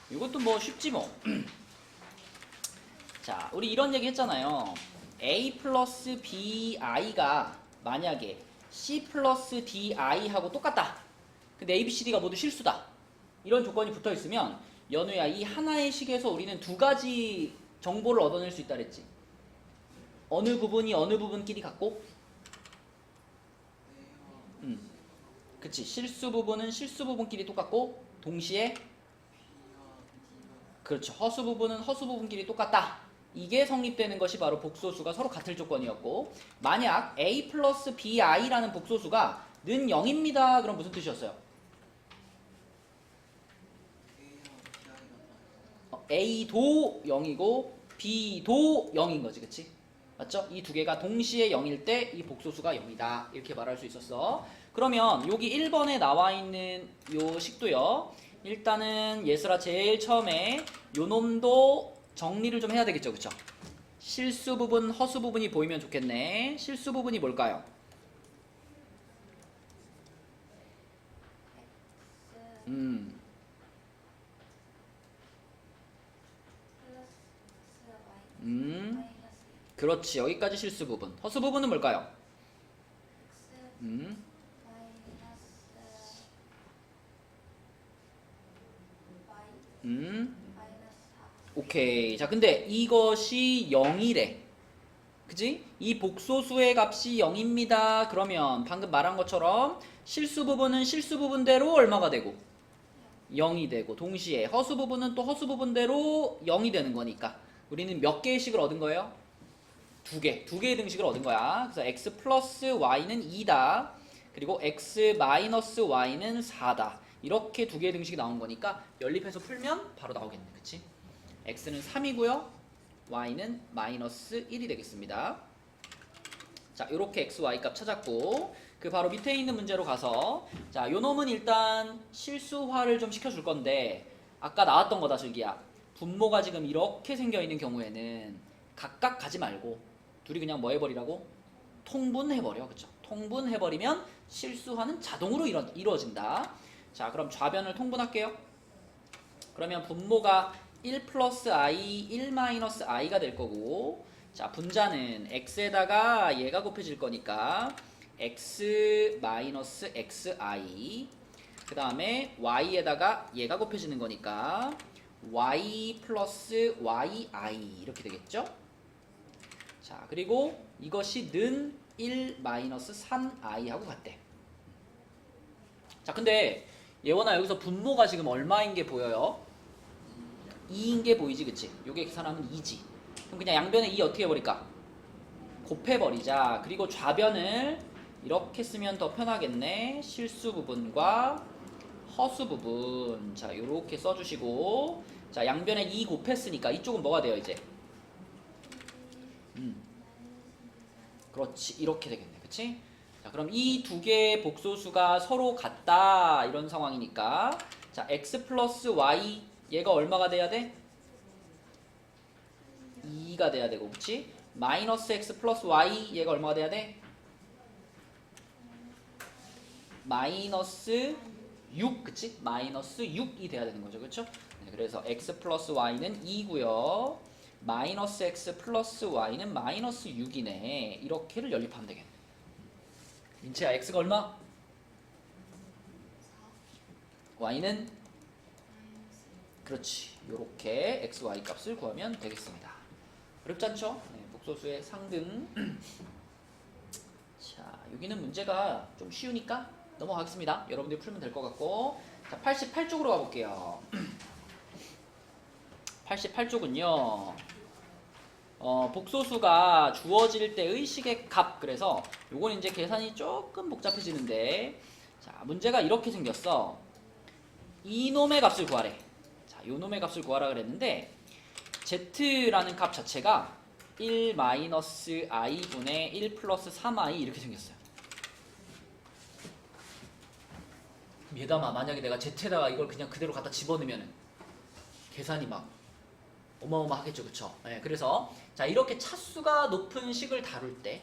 이것도 뭐 쉽지 뭐. 자, 우리 이런 얘기 했잖아요. A 플러스 BI가 만약에 C 플러스 DI하고 똑같다. 근데 A, B, C, D가 모두 실수다. 이런 조건이 붙어 있으면 연우야, 이 하나의 식에서 우리는 두 가지 정보를 얻어낼 수 있다 그랬지. 어느 부분이 어느 부분끼리 같고? 그치. 실수 부분은 실수 부분끼리 똑같고 동시에 그렇죠. 허수 부분은 허수 부분끼리 똑같다. 이게 성립되는 것이 바로 복소수가 서로 같을 조건이었고 만약 A 플러스 BI라는 복소수가 는 0입니다. 그럼 무슨 뜻이었어요? A도 0이고 B도 0인 거지. 그치? 맞죠? 이 두 개가 동시에 0일 때 이 복소수가 0이다. 이렇게 말할 수 있었어. 그러면 여기 1번에 나와 있는 요 식도요. 일단은 예슬아 제일 처음에 요 놈도 정리를 좀 해야 되겠죠. 그쵸? 실수 부분, 허수 부분이 보이면 좋겠네. 실수 부분이 뭘까요? 그렇지. 여기까지 실수 부분. 허수 부분은 뭘까요? 오케이. 자, 근데 이것이 0이래. 그지? 이 복소수의 값이 0입니다. 그러면 방금 말한 것처럼 실수 부분은 실수 부분대로 얼마가 되고? 0이 되고 동시에 허수 부분은 또 허수 부분대로 0이 되는 거니까 우리는 몇 개의 식을 얻은 거예요? 두 개의 등식을 얻은 거야. 그래서 x 플러스 y는 2다. 그리고 x 마이너스 y는 4다. 이렇게 두 개의 등식이 나온 거니까 연립해서 풀면 바로 나오겠네. 그치? x는 3이고요. y는 마이너스 1이 되겠습니다. 자, 이렇게 x, y 값 찾았고 그 바로 밑에 있는 문제로 가서 자, 요 놈은 일단 실수화를 좀 시켜줄 건데 아까 나왔던 거다, 슬기야. 분모가 지금 이렇게 생겨있는 경우에는 각각 가지 말고 둘이 그냥 뭐 해버리라고? 통분해버려. 그쵸? 통분해버리면 실수화는 자동으로 이루어진다. 자, 그럼 좌변을 통분할게요. 그러면 분모가 1 플러스 i, 1 마이너스 i가 될 거고 자, 분자는 x에다가 얘가 곱해질 거니까 x 마이너스 xi 그 다음에 y에다가 얘가 곱해지는 거니까 y 플러스 yi 이렇게 되겠죠? 자, 그리고 이것이 는 1 마이너스 3i하고 같대. 자, 근데 예원아 여기서 분모가 지금 얼마인 게 보여요? 2인 게 보이지, 그치? 요게 계산하면 2지. 그럼 그냥 양변에 2 어떻게 해버릴까? 곱해버리자. 그리고 좌변을 이렇게 쓰면 더 편하겠네. 실수 부분과 허수 부분. 자, 요렇게 써주시고. 자, 양변에 2 곱했으니까 이쪽은 뭐가 돼요, 이제? 그렇지. 이렇게 되겠네. 그치? 자, 그럼 이 두 개의 복소수가 서로 같다. 이런 상황이니까. 자, x 플러스 y. 얘가 얼마가 돼야 돼? 2가 돼야 되고, 그치? 마이너스 x 플러스 y. 얘가 얼마가 돼야 돼? 마이너스 6, 그치? 마이너스 6이 돼야 되는 거죠, 그쵸? 네, 그래서 x 플러스 y는 2고요. 마이너스 x 플러스 y는 마이너스 6이네. 이렇게를 연립하면 되겠네. 민채야, x가 얼마? y는? 그렇지. 요렇게 x, y 값을 구하면 되겠습니다. 어렵지 않죠? 네, 복소수의 상등. 자, 여기는 문제가 좀 쉬우니까 넘어가겠습니다. 여러분들이 풀면 될 것 같고. 자, 88쪽으로 가볼게요. 88쪽은요. 복소수가 주어질 때의 식의 값. 그래서 요건 이제 계산이 조금 복잡해지는데, 자, 문제가 이렇게 생겼어. 이놈의 값을 구하래. 자, 요놈의 값을 구하라 그랬는데, z라는 값 자체가 1 마이너스 i 분의 1 플러스 3i 이렇게 생겼어요. 얘담아, 만약에 내가 z에다가 이걸 그냥 그대로 갖다 집어넣으면 계산이 막 어마어마하겠죠, 그쵸? 네, 그래서 자, 이렇게 차수가 높은 식을 다룰 때,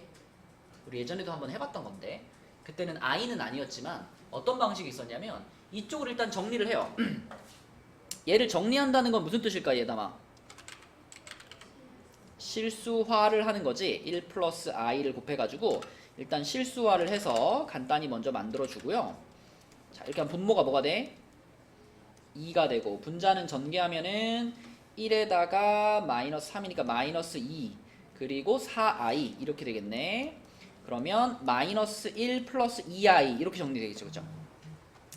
우리 예전에도 한번 해봤던 건데, 그때는 i는 아니었지만 어떤 방식이 있었냐면 이쪽을 일단 정리를 해요. 얘를 정리한다는 건 무슨 뜻일까, 얘담아? 실수화를 하는 거지. 1 플러스 i를 곱해가지고 일단 실수화를 해서 간단히 먼저 만들어주고요. 자, 이렇게 하면 분모가 뭐가 돼? 2가 되고, 분자는 전개하면은 1에다가 마이너스 3이니까 마이너스 2 그리고 4i 이렇게 되겠네. 그러면 마이너스 1 플러스 2i 이렇게 정리되겠죠, 그죠?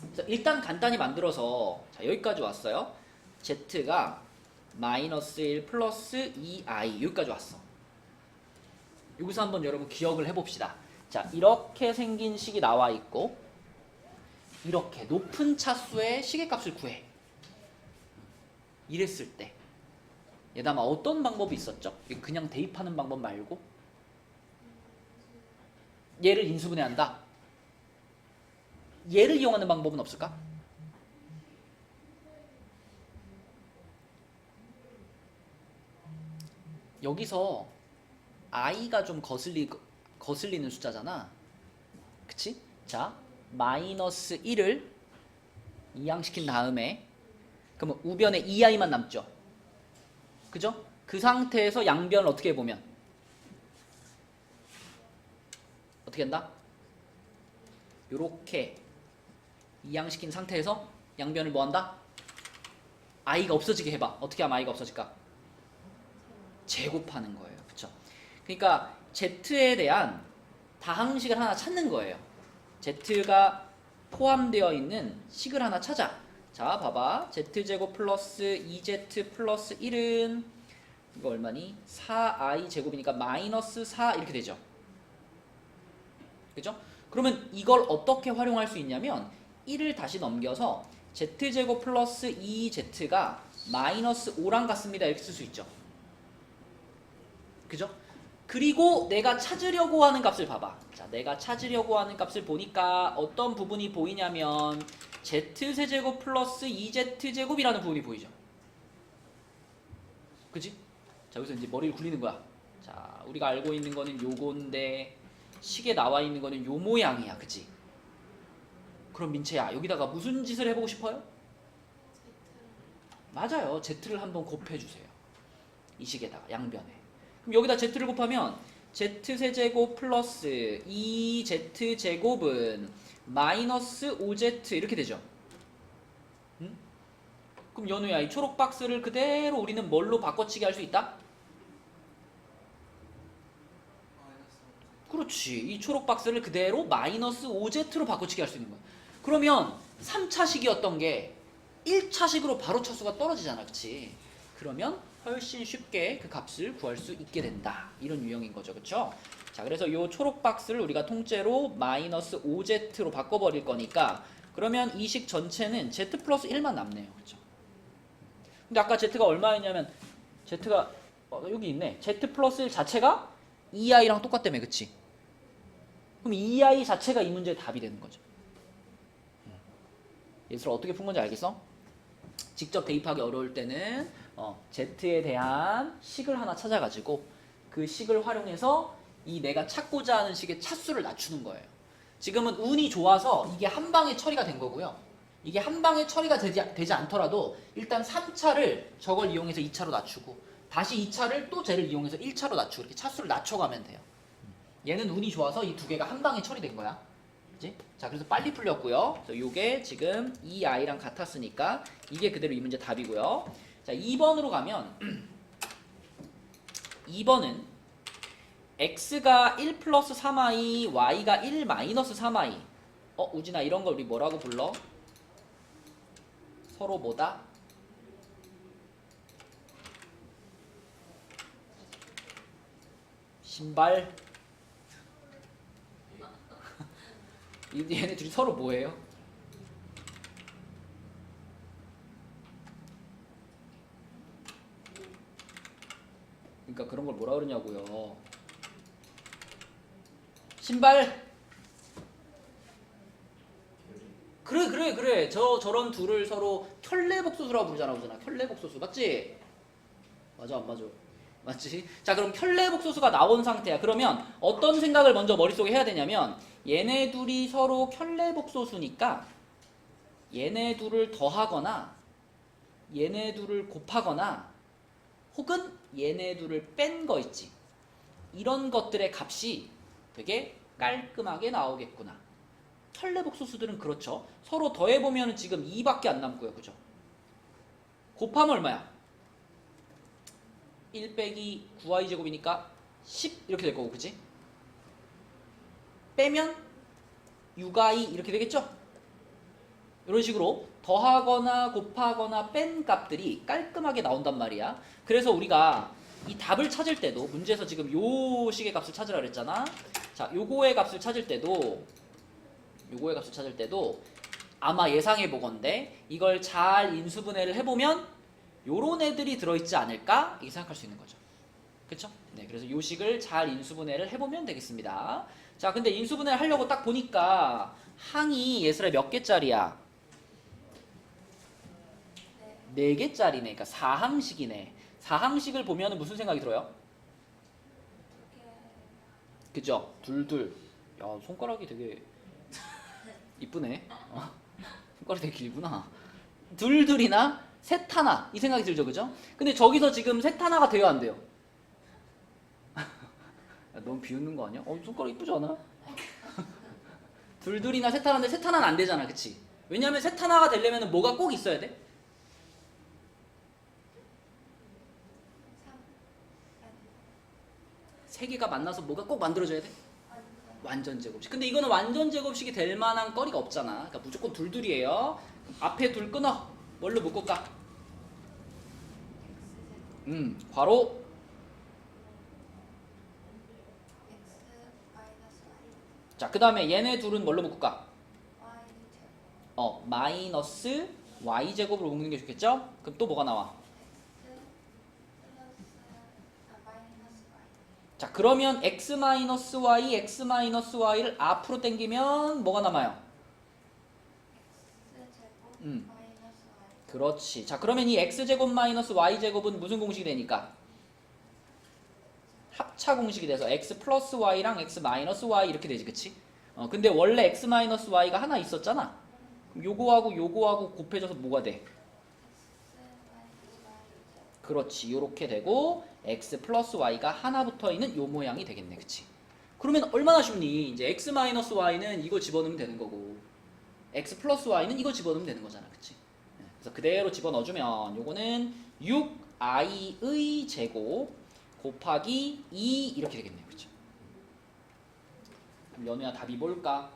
그래서 일단 간단히 만들어서, 자, 여기까지 왔어요. z가 마이너스 1 플러스 2i 여기까지 왔어. 여기서 한번 여러분 기억을 해봅시다. 자, 이렇게 생긴 식이 나와 있고, 이렇게 높은 차수의 시계값을 구해. 이랬을 때 얘담아, 어떤 방법이 있었죠? 그냥 대입하는 방법 말고 얘를 인수분해한다. 얘를 이용하는 방법은 없을까? 여기서 i가 좀 거슬리는 숫자잖아. 그치? 자, 마이너스 1을 이항시킨 다음에 그러면 우변에 2i만 남죠. 그죠? 그 상태에서 양변을 어떻게 해보면 어떻게 한다? 요렇게 이항시킨 상태에서 양변을 뭐 한다? i가 없어지게 해봐. 어떻게 하면 i가 없어질까? 제곱하는 거예요. 그쵸? 그러니까 z에 대한 다항식을 하나 찾는 거예요. z가 포함되어 있는 식을 하나 찾아. 자, 봐봐. z제곱 플러스 2z 플러스 1은 이거 얼마니? 4i 제곱이니까 마이너스 4 이렇게 되죠. 그죠? 그러면 이걸 어떻게 활용할 수 있냐면 1을 다시 넘겨서 z제곱 플러스 2z가 마이너스 5랑 같습니다. 이렇게 쓸 수 있죠. 그죠? 그리고 내가 찾으려고 하는 값을 봐봐. 자, 내가 찾으려고 하는 값을 보니까 어떤 부분이 보이냐면 z세제곱 플러스 2z제곱이라는 부분이 보이죠. 그치? 자, 여기서 이제 머리를 굴리는 거야. 자, 우리가 알고 있는 거는 요건데 식에 나와 있는 거는 요 모양이야. 그치? 그럼 민채야, 여기다가 무슨 짓을 해보고 싶어요? 맞아요. z를 한번 곱해주세요. 이 식에다가 양변에. 그럼 여기다 z를 곱하면 z세제곱 플러스 2z제곱은 마이너스 5z 이렇게 되죠. 응? 그럼 연우야, 이 초록 박스를 그대로 우리는 뭘로 바꿔치기 할 수 있다? 그렇지. 이 초록 박스를 그대로 마이너스 5z로 바꿔치기 할 수 있는 거야. 그러면 3차식이었던 게 1차식으로 바로 차수가 떨어지잖아. 그치? 그러면 훨씬 쉽게 그 값을 구할 수 있게 된다. 이런 유형인 거죠. 그쵸? 자, 그래서 이 초록 박스를 우리가 통째로 마이너스 5z로 바꿔버릴 거니까 그러면 이 식 전체는 z 플러스 1만 남네요. 그쵸? 근데 아까 z가 얼마였냐면 z가 여기 있네. z 플러스 1 자체가 2i랑 똑같다며. 그치? 그럼 2i 자체가 이 문제의 답이 되는 거죠. 예술을 어떻게 푼 건지 알겠어? 직접 대입하기 어려울 때는 z에 대한 식을 하나 찾아가지고 그 식을 활용해서 이 내가 찾고자 하는 식의 차수를 낮추는 거예요. 지금은 운이 좋아서 이게 한 방에 처리가 된 거고요. 이게 한 방에 처리가 되지 않더라도 일단 3차를 저걸 이용해서 2차로 낮추고 다시 2차를 또 쟤를 이용해서 1차로 낮추고 이렇게 차수를 낮춰가면 돼요. 얘는 운이 좋아서 이 두 개가 한 방에 처리된 거야. 그치? 자, 그래서 빨리 풀렸고요. 그래서 요게 지금 이 i랑 같았으니까 이게 그대로 이 문제 답이고요. 자, 2번으로 가면 2번은 x가 1 플러스 3i, y가 1 마이너스 3i. 우진아, 이런 걸 우리 뭐라고 불러? 서로 뭐다? 신발? 얘네 둘이 서로 뭐예요? 그러니까 그런 걸 뭐라 그러냐고요. 신발. 그래. 저런 둘을 서로 켤레복소수라고 부르잖아, 우진아. 켤레복소수 맞지? 맞아, 안 맞아? 맞지? 자, 그럼 켤레복소수가 나온 상태야. 그러면 어떤 생각을 먼저 머릿속에 해야 되냐면 얘네 둘이 서로 켤레복소수니까 얘네 둘을 더하거나 얘네 둘을 곱하거나 혹은 얘네 둘을 뺀 거 있지. 이런 것들의 값이 되게 깔끔하게 나오겠구나. 켤레복소수들은 그렇죠. 서로 더해보면 지금 2밖에 안 남고요. 그죠? 곱하면 얼마야? 1 빼기 9i 제곱이니까 10 이렇게 될 거고, 그치? 빼면 6i 이렇게 되겠죠? 이런 식으로 더하거나 곱하거나 뺀 값들이 깔끔하게 나온단 말이야. 그래서 우리가 이 답을 찾을 때도 문제에서 지금 요 식의 값을 찾으라 그랬잖아. 자, 요거의 값을 찾을 때도 아마 예상해 보건데 이걸 잘 인수분해를 해보면 요런 애들이 들어있지 않을까? 이렇게 생각할 수 있는 거죠. 그쵸? 네, 그래서 요 식을 잘 인수분해를 해보면 되겠습니다. 자, 근데 인수분해를 하려고 딱 보니까 항이 예술에 몇 개짜리야? 4개짜리네. 그러니까 4항식이네. 4항식을 보면 무슨 생각이 들어요? 그죠? 둘둘. 야, 손가락이 되게 이쁘네. 손가락이 되게 길구나. 둘둘이나 셋 하나 이 생각이 들죠, 그죠? 근데 저기서 지금 셋 하나가 돼요, 안 돼요? 야, 너무 비웃는 거 아니야? 손가락 이쁘지 않아? 둘둘이나 셋 하나인데 셋 하나는 안 되잖아, 그치? 왜냐면 셋 하나가 되려면 뭐가 꼭 있어야 돼? 세 개가 만나서 뭐가 꼭 만들어져야 돼? 완전 제곱식. 근데 이거는 완전 제곱식이 될 만한 거리가 없잖아. 그러니까 무조건 둘둘이에요. 앞에 둘 끊어. 뭘로 묶을까? 괄호. 자, 그 다음에 얘네 둘은 뭘로 묶을까? 마이너스 y제곱으로 묶는 게 좋겠죠? 그럼 또 뭐가 나와? 자, 그러면 x-y, x-y를 앞으로 당기면 뭐가 남아요? 그렇지. 자, 그러면 이 x제곱 마이너스 y제곱은 무슨 공식이 되니까? 합차 공식이 돼서 x 플러스 y랑 x 마이너스 y 이렇게 되지, 그치? 근데 원래 x 마이너스 y가 하나 있었잖아. 그럼 요거하고 곱해져서 뭐가 돼? 그렇지. 요렇게 되고 x 플러스 y가 하나 붙어있는 요 모양이 되겠네. 그치? 그러면 얼마나 쉽니? 이제 x 마이너스 y는 이거 집어넣으면 되는 거고 x 플러스 y는 이거 집어넣으면 되는 거잖아. 그치? 그래서 그대로 집어넣어주면 요거는 6i의 제곱 곱하기 2 이렇게 되겠네요. 그쵸? 그럼 연우야 답이 뭘까?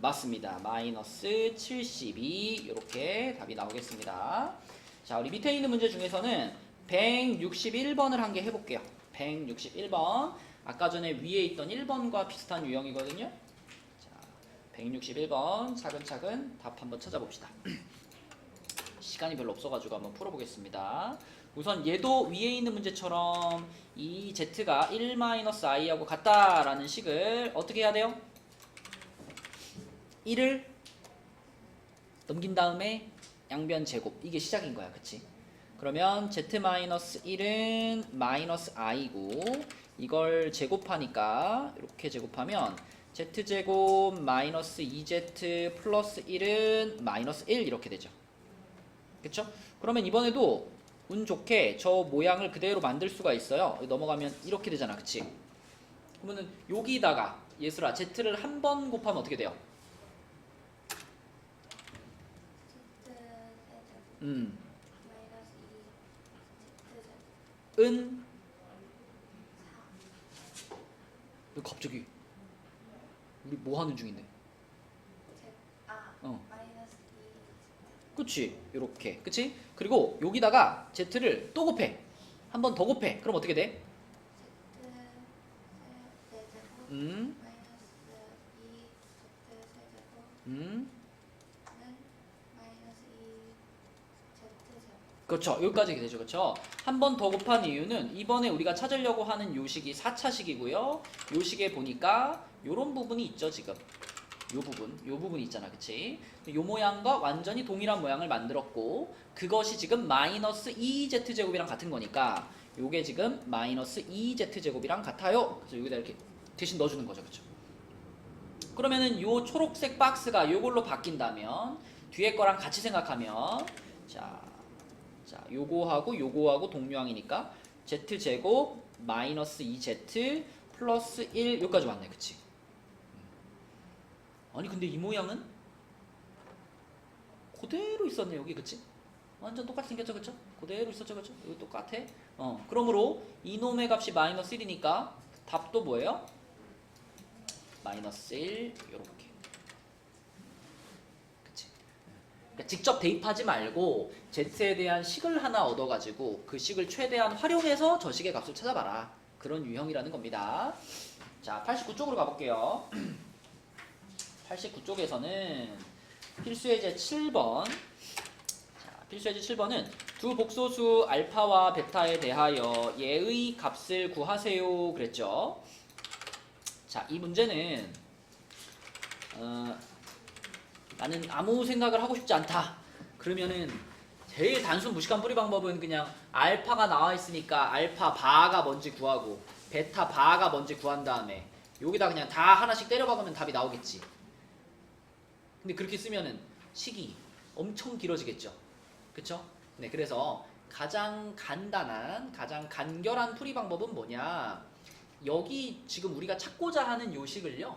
맞습니다. 마이너스 72 이렇게 답이 나오겠습니다. 자, 우리 밑에 있는 문제 중에서는 161번을 한 개 해볼게요. 161번. 아까 전에 위에 있던 1번과 비슷한 유형이거든요. 자, 161번 차근차근 답 한번 찾아봅시다. 시간이 별로 없어가지고 한번 풀어보겠습니다. 우선 얘도 위에 있는 문제처럼 이 z가 1-i하고 같다라는 식을 어떻게 해야 돼요? 1을 넘긴 다음에 양변 제곱, 이게 시작인 거야, 그치? 그러면 z-1은 마이너스 i고 이걸 제곱하니까 이렇게 제곱하면 z제곱 마이너스 2z 플러스 1은 마이너스 1 이렇게 되죠. 그쵸? 그러면 이번에도 운 좋게 저 모양을 그대로 만들 수가 있어요. 넘어가면 이렇게 되잖아, 그치? 그러면은 여기다가 예술아 z를 한 번 곱하면 어떻게 돼요? 은 왜 갑자기 우리 뭐 하는 중인데?
마이너스 2
그치? 요렇게 그치? 그리고 여기다가 z를 또 곱해. 한 번 더 곱해. 그럼 어떻게 돼?
세제곱
음,
마이너스 2 세제곱
음.
는 마이너스 2 z제곱
그렇죠. 여기까지 되죠. 그렇죠. 한 번 더 곱한 이유는 이번에 우리가 찾으려고 하는 요식이 4차식이고요. 요식에 보니까 요런 부분이 있죠, 지금. 요 부분이 있잖아. 그치? 요 모양과 완전히 동일한 모양을 만들었고 그것이 지금 마이너스 2z제곱이랑 같은 거니까 요게 지금 마이너스 2z제곱이랑 같아요. 그래서 여기다 이렇게 대신 넣어주는 거죠. 그렇죠? 그러면은 요 초록색 박스가 요걸로 바뀐다면 뒤에 거랑 같이 생각하면 자, 요거하고 동류항이니까 z제곱 마이너스 2z 플러스 1 여기까지 왔네. 그치? 아니 근데 이 모양은 그대로 있었네 여기. 그치? 완전 똑같이 생겼죠. 그쵸? 그대로 있었죠. 그쵸? 여기 똑같아. 그러므로 이놈의 값이 마이너스 1이니까 답도 뭐예요? 마이너스 1 요렇게. 그치? 그러니까 직접 대입하지 말고 z에 대한 식을 하나 얻어가지고 그 식을 최대한 활용해서 저 식의 값을 찾아봐라. 그런 유형이라는 겁니다. 자, 89쪽으로 가볼게요. 89쪽에서는 필수예제 7번. 자, 필수예제 7번은 두 복소수 알파와 베타에 대하여 얘의 값을 구하세요. 그랬죠. 자, 이 문제는 나는 아무 생각을 하고 싶지 않다. 그러면은 제일 단순 무식한 뿌리 방법은 그냥 알파가 나와 있으니까 알파 바가 뭔지 구하고 베타 바가 뭔지 구한 다음에 여기다 그냥 다 하나씩 때려 박으면 답이 나오겠지. 근데 그렇게 쓰면은 식이 엄청 길어지겠죠. 그쵸? 네, 그래서 가장 간단한, 가장 간결한 풀이 방법은 뭐냐? 여기 지금 우리가 찾고자 하는 요식을요,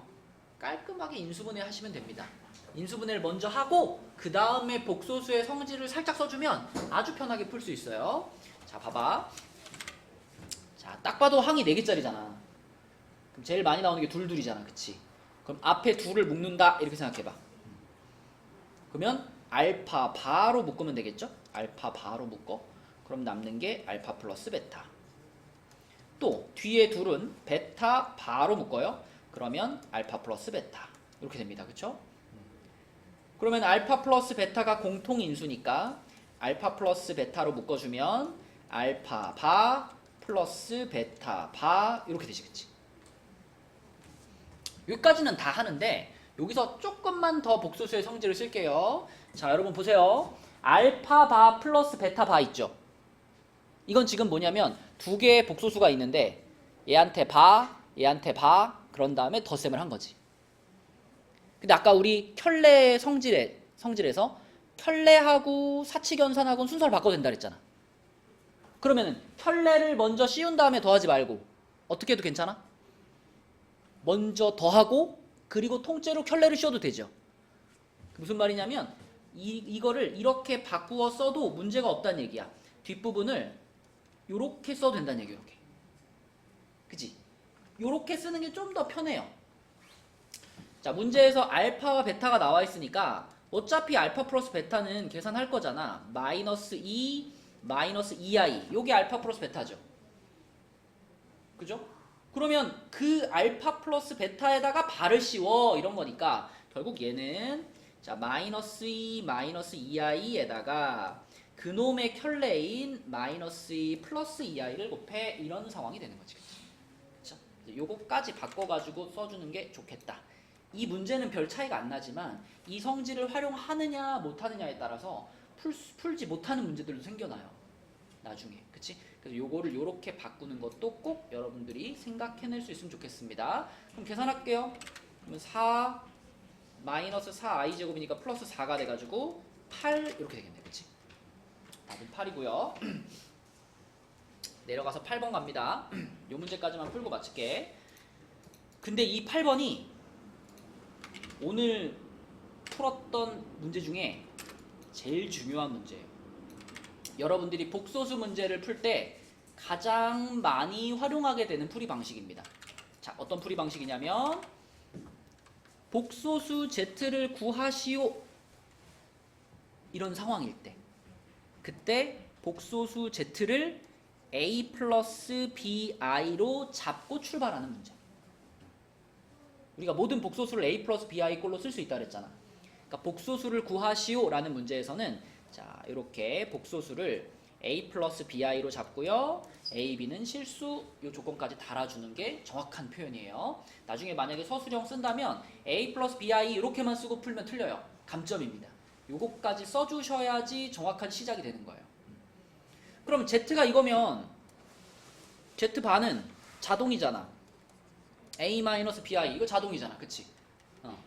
깔끔하게 인수분해 하시면 됩니다. 인수분해를 먼저 하고 그 다음에 복소수의 성질을 살짝 써주면 아주 편하게 풀 수 있어요. 자, 봐봐. 자, 딱 봐도 항이 4개짜리잖아. 그럼 제일 많이 나오는 게 둘둘이잖아. 그치? 그럼 앞에 둘을 묶는다 이렇게 생각해봐. 그러면 알파 바로 묶으면 되겠죠? 알파 바로 묶어. 그럼 남는 게 알파 플러스 베타. 또 뒤에 둘은 베타 바로 묶어요. 그러면 알파 플러스 베타. 이렇게 됩니다. 그쵸? 그러면 알파 플러스 베타가 공통인수니까 알파 플러스 베타로 묶어주면 알파 바 플러스 베타 바 이렇게 되시겠지. 여기까지는 다 하는데 여기서 조금만 더 복소수의 성질을 쓸게요. 자, 여러분 보세요. 알파 바 플러스 베타 바 있죠? 이건 지금 뭐냐면 두 개의 복소수가 있는데 얘한테 바, 얘한테 바 그런 다음에 덧셈을 한 거지. 근데 아까 우리 켤레 성질에서 켤레하고 사칙연산하고는 순서를 바꿔도 된다 그랬잖아. 그러면은 켤레를 먼저 씌운 다음에 더하지 말고 어떻게 해도 괜찮아? 먼저 더하고 그리고 통째로 켤레를 씌워도 되죠. 무슨 말이냐면 이거를 이렇게 바꾸어 써도 문제가 없다는 얘기야. 뒷부분을 요렇게 써도 된다는 얘기야. 요렇게. 그치? 요렇게 쓰는 게 좀 더 편해요. 자, 자, 문제에서 알파와 베타가 나와 있으니까 어차피 알파 플러스 베타는 계산할 거잖아. 마이너스 2, 마이너스 2i. 요게 알파 플러스 베타죠. 그죠? 그러면 그 알파 플러스 베타에다가 발을 씌워 이런 거니까 결국 얘는 자 마이너스 2 마이너스 2i에다가 그놈의 켤레인 마이너스 2 플러스 2i를 곱해 이런 상황이 되는 거지. 그쵸? 요거까지 바꿔가지고 써주는 게 좋겠다. 이 문제는 별 차이가 안 나지만 이 성질을 활용하느냐 못하느냐에 따라서 풀지 못하는 문제들도 생겨나요. 나중에. 그치? 그래서 요거를 요렇게 바꾸는 것도 꼭 여러분들이 생각해낼 수 있으면 좋겠습니다. 그럼 계산할게요. 그러면 4 마이너스 4i 제곱이니까 플러스 4가 돼가지고 8 이렇게 되겠네. 그치? 답은 8이고요. 내려가서 8번 갑니다. 요 문제까지만 풀고 마칠게. 근데 이 8번이 오늘 풀었던 문제 중에 제일 중요한 문제예요. 여러분들이 복소수 문제를 풀 때 가장 많이 활용하게 되는 풀이 방식입니다. 자, 어떤 풀이 방식이냐면 복소수 z를 구하시오 이런 상황일 때 그때 복소수 z를 a 플러스 bi로 잡고 출발하는 문제. 우리가 모든 복소수를 a 플러스 bi 꼴로 쓸 수 있다 그랬잖아. 그러니까 복소수를 구하시오 라는 문제에서는 자 이렇게 복소수를 a 플러스 bi로 잡고요. a, b는 실수 이 조건까지 달아주는 게 정확한 표현이에요. 나중에 만약에 서술형 쓴다면 a 플러스 bi 이렇게만 쓰고 풀면 틀려요. 감점입니다. 요거까지 써주셔야지 정확한 시작이 되는 거예요. 그럼 z가 이거면 z반은 자동이잖아. a-bi 이거 자동이잖아. 그치?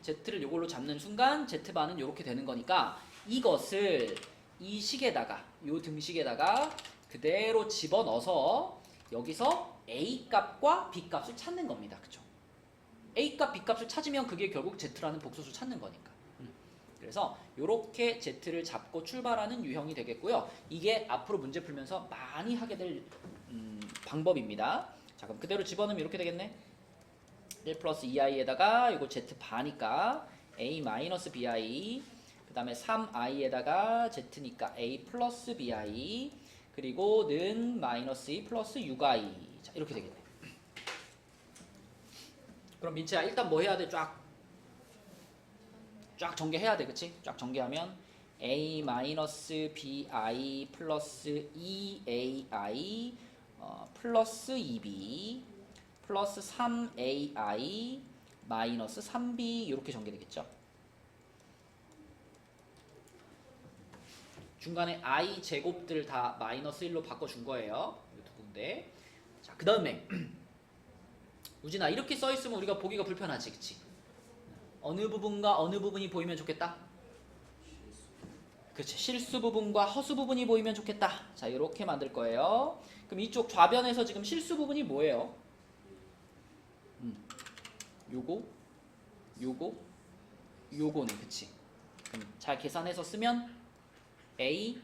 z를 요걸로 잡는 순간 z반은 요렇게 되는 거니까 이것을 이 식에다가 요 등식에다가 그대로 집어넣어서 여기서 a 값과 b 값을 찾는 겁니다. 그쵸? a 값, b 값을 찾으면 그게 결국 z라는 복소수 찾는 거니까. 그래서 요렇게 z를 잡고 출발하는 유형이 되겠고요. 이게 앞으로 문제 풀면서 많이 하게 될 방법입니다. 자, 그럼 그대로 집어넣으면 이렇게 되겠네. 1 플러스 2i에다가 이거 z바니까 a 마이너스 bi 그 다음에 3i에다가 z니까 a 플러스 bi 그리고 는 마이너스 2 플러스 6i 자 이렇게 되겠네. 그럼 민채야 일단 뭐 해야 돼? 쫙 전개해야 돼. 그치? 쫙 전개하면 a 마이너스 bi 플러스 2ai 플러스 2b 플러스 3ai 마이너스 3b 이렇게 전개되겠죠. 중간에 i 제곱들 다 마이너스 1로 바꿔준 거예요. 이 두 군데. 자, 그 다음에 우진아 이렇게 써있으면 우리가 보기가 불편하지. 그치? 어느 부분과 어느 부분이 보이면 좋겠다? 그치? 실수 부분과 허수 부분이 보이면 좋겠다. 자, 이렇게 만들 거예요. 그럼 이쪽 좌변에서 지금 실수 부분이 뭐예요? 요거네. 그치? 그럼 잘 계산해서 쓰면 A가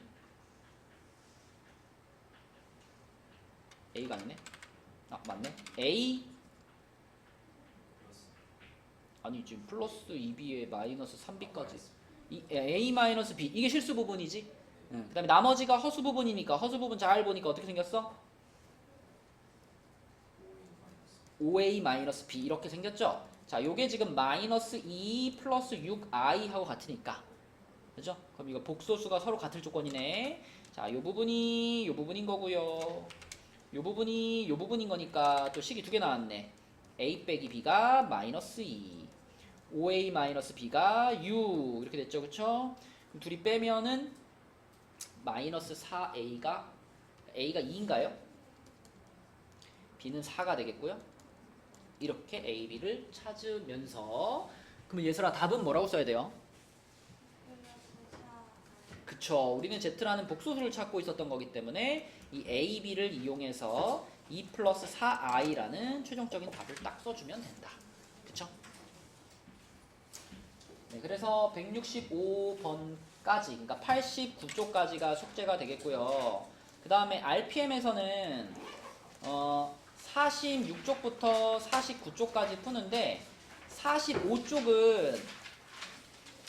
아니네? 아 맞네. 아니 지금 플러스 2b에 마이너스 3b까지 A 마이너스 b 이게 실수 부분이지. 그 다음에 나머지가 허수 부분이니까 허수 부분 잘 보니까 어떻게 생겼어? 5a 마이너스 b 이렇게 생겼죠? 자 요게 지금 마이너스 2 플러스 6i 하고 같으니까 그죠? 그럼 이거 복소수가 서로 같을 조건이네. 자, 요 부분인 거고요. 요 부분인 거니까 또 식이 두 개 나왔네. a 빼기 b가 마이너스 2, 5a 마이너스 b가 6 이렇게 됐죠, 그쵸? 그럼 둘이 빼면은 마이너스 4a가 2인가요? b는 4가 되겠고요. 이렇게 a, b를 찾으면서 그러면 예슬아 답은 뭐라고 써야 돼요? 그쵸. 우리는 z라는 복소수를 찾고 있었던 거기 때문에 이 a, b를 이용해서 2 플러스 4i라는 최종적인 답을 딱 써주면 된다. 그쵸? 네, 그래서 165번까지, 그러니까 89쪽까지가 숙제가 되겠고요. 그 다음에 RPM에서는 46쪽부터 49쪽까지 푸는데 45쪽은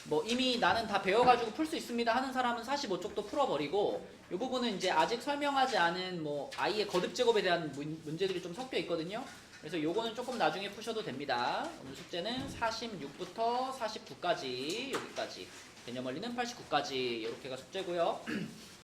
뭐 이미 나는 다 배워가지고 풀 수 있습니다 하는 사람은 45쪽도 풀어버리고 이 부분은 이제 아직 설명하지 않은 뭐 i의 거듭 제곱에 대한 문제들이 좀 섞여 있거든요. 그래서 요거는 조금 나중에 푸셔도 됩니다. 오늘 숙제는 46부터 49까지 여기까지 개념 원리는 89까지 이렇게가 숙제고요.